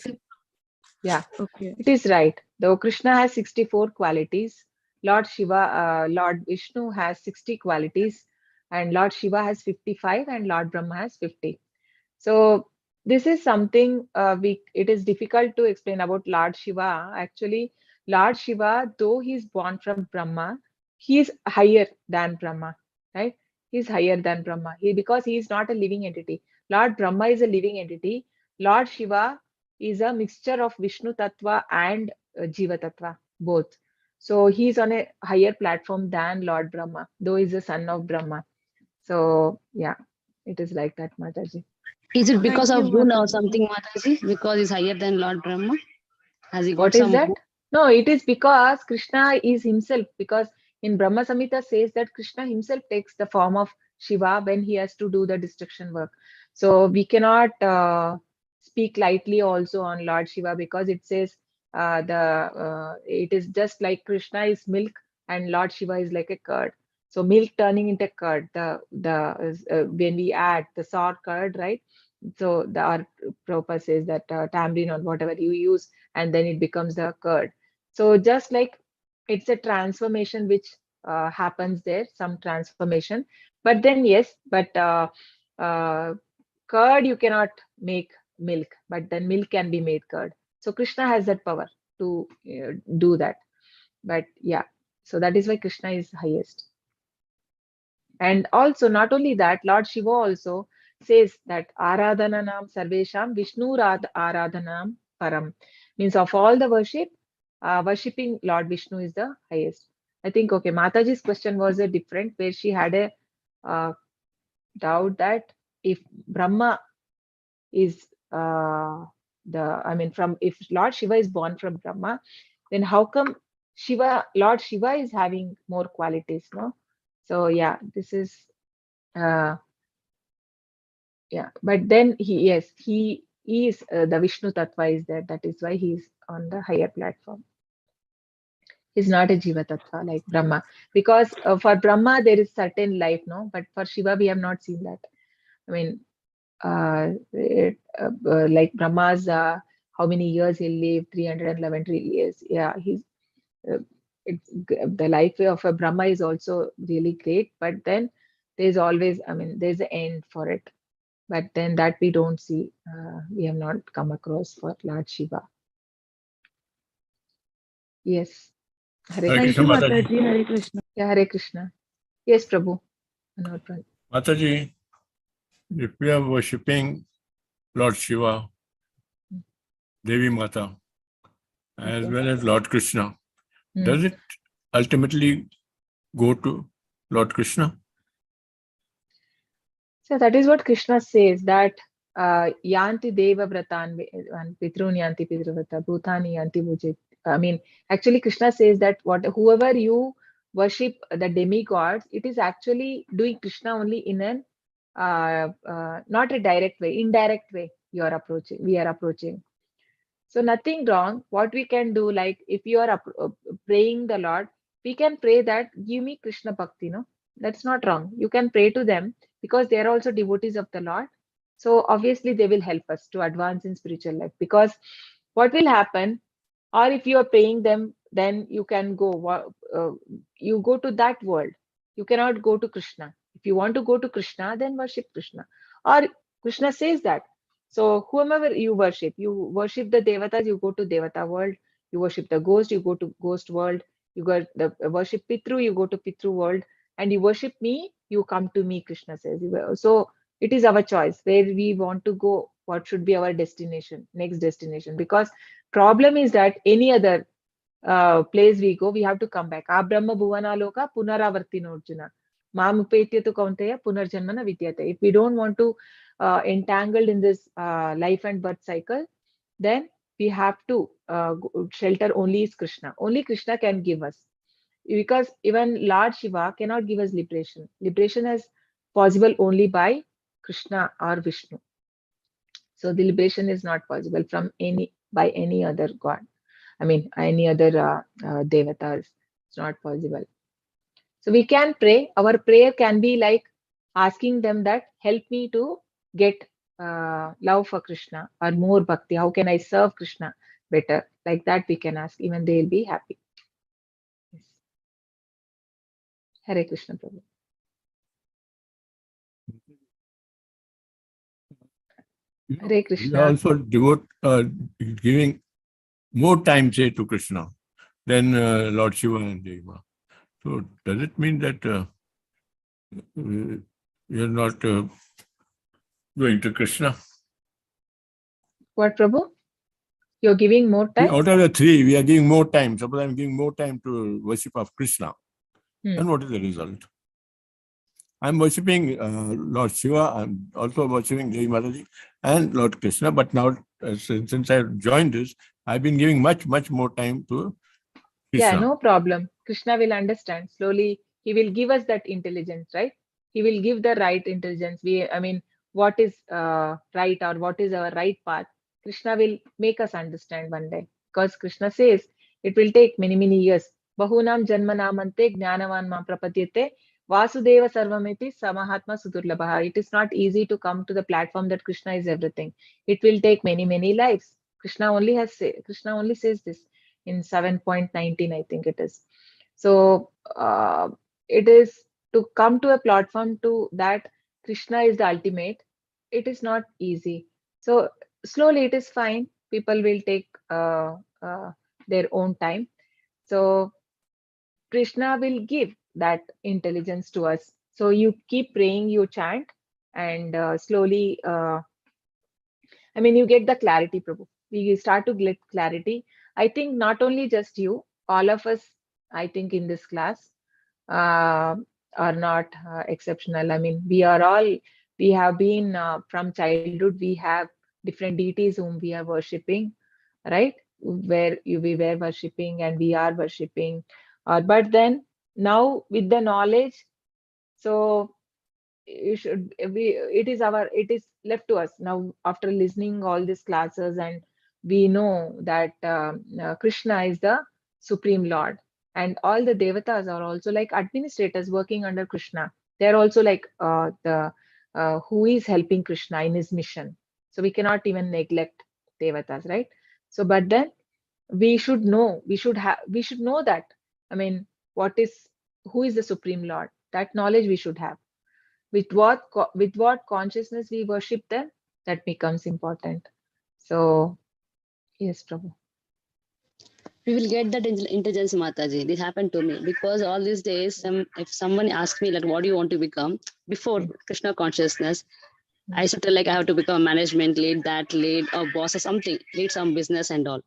Yeah. Okay. It is right. Though Krishna has 64 qualities, Lord Shiva, Lord Vishnu has 60 qualities, and Lord Shiva has 55, and Lord Brahma has 50. So this is something it is difficult to explain about Lord Shiva. Actually, Lord Shiva, though he is born from Brahma, he is higher than Brahma, right? He is higher than Brahma. Because he is not a living entity. Lord Brahma is a living entity. Lord Shiva is a mixture of Vishnu Tattva and Jiva Tattva, both. So he is on a higher platform than Lord Brahma, though he is a son of Brahma. So yeah, it is like that, Mataji. Is it because Thank of you, guna or Mataji. something, Mataji? Because he's higher than Lord Brahma? Has he got What is some? that? No, it is because Krishna is himself, because in Brahma Samhita says that Krishna himself takes the form of Shiva when he has to do the destruction work. So we cannot speak lightly also on Lord Shiva, because it says it is just like Krishna is milk and Lord Shiva is like a curd. So milk turning into curd, when we add the sour curd, right? So our Prabhupada says that tamarind or whatever you use, and then it becomes the curd. So just like it's a transformation which happens there, some transformation. But then yes, but curd you cannot make milk, but then milk can be made curd. So Krishna has that power to do that. But yeah, so that is why Krishna is highest. And also, not only that, Lord Shiva also says that Aradhananam Sarvesham Vishnu Aradhanam Param. Means of all the worship, worshipping Lord Vishnu is the highest. I think, okay, Mataji's question was a different, where she had a doubt that if Brahma is if Lord Shiva is born from Brahma, then how come Lord Shiva is having more qualities, no? So yeah, this is yeah, but then he is the Vishnu Tattva is there. That is why he is on the higher platform. He's not a Jiva Tattva like Brahma, because for Brahma there is certain life, no, but for Shiva we have not seen that. I mean, like Brahma's how many years he lived, 311 years. Yeah, uh, the life of a Brahma is also really great, but then there's always, I mean, there's an end for it. But then that we don't see, we have not come across for Lord Shiva. Yes. Hare Hare Thank Krishna. you, Krishna, Mataji. Mataji. Hare Krishna. Yeah, Hare Krishna. Yes, Prabhu. Mataji, if we are worshipping Lord Shiva, Devi Mata, as Okay. well as Lord Krishna, Hmm. does it ultimately go to Lord Krishna? So that is what Krishna says, that yanti deva vratan pitrun yanti pitrvrata bhutani yanti bhujit. I mean, actually Krishna says that whoever you worship the demigods, it is actually doing Krishna only in an not a direct way, indirect way we are approaching. So nothing wrong. What we can do, like if you are praying the Lord, we can pray that give me Krishna Bhakti, no? That's not wrong. You can pray to them because they are also devotees of the Lord. So obviously they will help us to advance in spiritual life, because what will happen, or if you are praying them, then you can you go to that world. You cannot go to Krishna. If you want to go to Krishna, then worship Krishna. Or Krishna says that. So whomever you worship the devatas, you go to devata world. You worship the ghost, you go to ghost world. You go the worship Pitru, you go to Pitru world. And you worship me, you come to me, Krishna says. So it is our choice where we want to go, what should be our destination, next destination. Because problem is that any other place we go, we have to come back. Brahma bhuvana loka punaravartino Arjuna. Mam upetyatu kaunteya punarjanmana vidyate. If we don't want to entangled in this life and birth cycle, then we have to shelter only is Krishna. Only Krishna can give us. Because even Lord Shiva cannot give us liberation. Liberation is possible only by Krishna or Vishnu. So the liberation is not possible by any other god. I mean, any other devatas. It's not possible. So we can pray. Our prayer can be like asking them that help me to get love for Krishna or more bhakti. How can I serve Krishna better? Like that we can ask. Even they'll be happy. Yes. Hare Krishna Prabhu. Hare We Krishna. also devote giving more time, say, to Krishna than Lord Shiva and Deva. So does it mean that we are not going to Krishna? What Prabhu? You're giving more time? Out of the three, we are giving more time. Suppose I'm giving more time to worship of Krishna. Then what is the result? I'm worshipping Lord Shiva. I'm also worshipping Devi Mataji and Lord Krishna. But now, since I've joined this, I've been giving much more time to Krishna. Yeah, no problem. Krishna will understand. Slowly, he will give us that intelligence, right? He will give the right intelligence. What is right or what is our right path? Krishna will make us understand one day. Because Krishna says it will take many years. Bahunam janmanamante jnanavan mam prapadyate Vasudeva Sarvamiti Samahatma Sudurlabha. It is not easy to come to the platform that Krishna is everything. It will take many, many lives. Krishna only says this in 7.19, I think it is. So it is to come to a platform to that Krishna is the ultimate. It is not easy. So slowly it is fine. People will take their own time. So Krishna will give that intelligence to us. So you keep praying, you chant, and slowly, you get the clarity, Prabhu. We start to get clarity. I think not only just you, all of us, I think in this class are not exceptional. We have been from childhood, we have different deities whom we are worshipping, right? We were worshipping and we are worshipping. But then now with the knowledge, so it is left to us now after listening all these classes, and we know that Krishna is the Supreme Lord, and all the devatas are also like administrators working under Krishna. They are also like the who is helping Krishna in his mission. So we cannot even neglect devatas, right? So but then we should know that, what is who is the Supreme Lord. That knowledge we should have. With what consciousness we worship them, that becomes important. So yes, Prabhu. We will get that intelligence, Mataji. This happened to me because all these days, if someone asks me like, what do you want to become before Krishna consciousness, I used to tell like I have to become a management lead, that lead or boss or something, lead some business and all.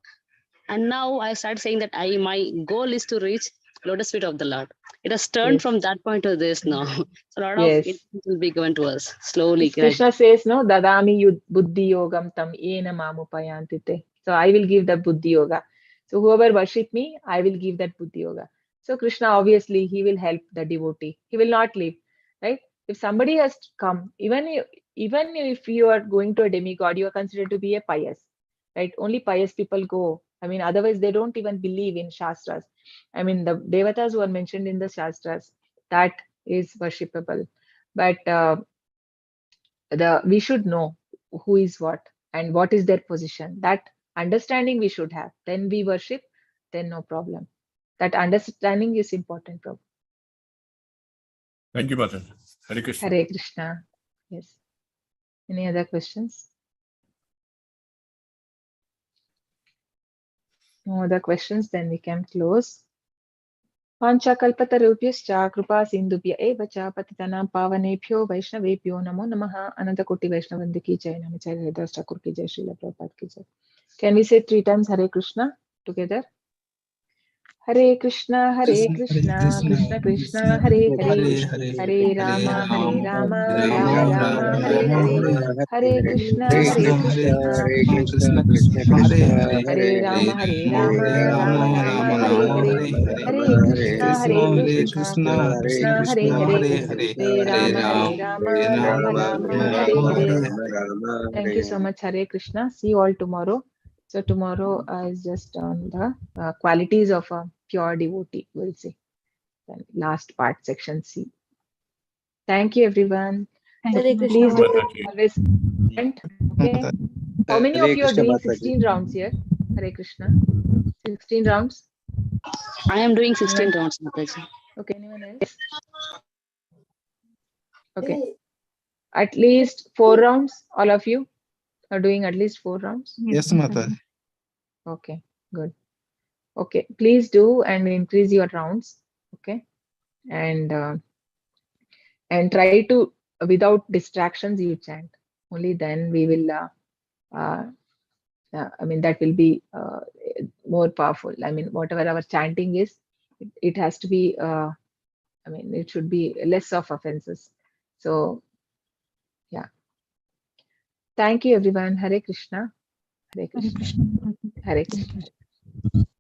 And now I start saying that my goal is to reach lotus feet of the Lord. It has turned from that point to this now. So a lot of it will be given to us slowly. Krishna says, no, dadami buddhi yogam tam ena mamupayantite. So I will give that buddhi yoga. So whoever worship me, I will give that buddhi yoga. So Krishna, obviously, he will help the devotee. He will not leave, right? If somebody has come, even if you are going to a demigod, you are considered to be a pious, right? Only pious people go. Otherwise they don't even believe in Shastras. The devatas who are mentioned in the Shastras, that is worshipable. But we should know who is what and what is their position. That understanding we should have. Then we worship, then no problem. That understanding is important, Prabhu. Thank you, Mataji. Hare Krishna. Hare Krishna. Yes. Any other questions? No other questions, then we can close. Panchakalpatarubhyascha kripa sindubhya eva cha patitanam pavanebhyo vaishnavebhyo namo namaha. Anantakoti Vaishnavandi ki jai, Namacharya Haridas Thakur ki jai, Srila Prabhupada ki jai. Can we say 3 times Hare Krishna together? Hare Krishna, Krishna Krishna, Hare Hare, Hare Rama, Rama Rama, Hare Hare, Hare Krishna, Krishna Krishna Krishna, Hare Rama, Rama Rama, Hare Hare, Hare Krishna, Krishna Hare Hare, Hare Rama, Rama Hare Hare. Thank you so much, Hare Krishna. See you all tomorrow. So tomorrow is just on the qualities of a pure devotee, we'll see. Then last part, section C. Thank you, everyone. Please do always comment. Okay. How many of you are doing 16 rounds here? Hare Krishna. 16 rounds? I am doing 16 rounds, Mataji. Okay, anyone else? Okay. At least 4 rounds, all of you are doing at least 4 rounds? Yes, Mataji. Okay, good. Okay, please do and increase your rounds. Okay. And try to, without distractions, you chant. Only then we will, that will be more powerful. Whatever our chanting is, it has to be, it should be less of offenses. So, yeah. Thank you, everyone. Hare Krishna. Hare Krishna. Hare Krishna.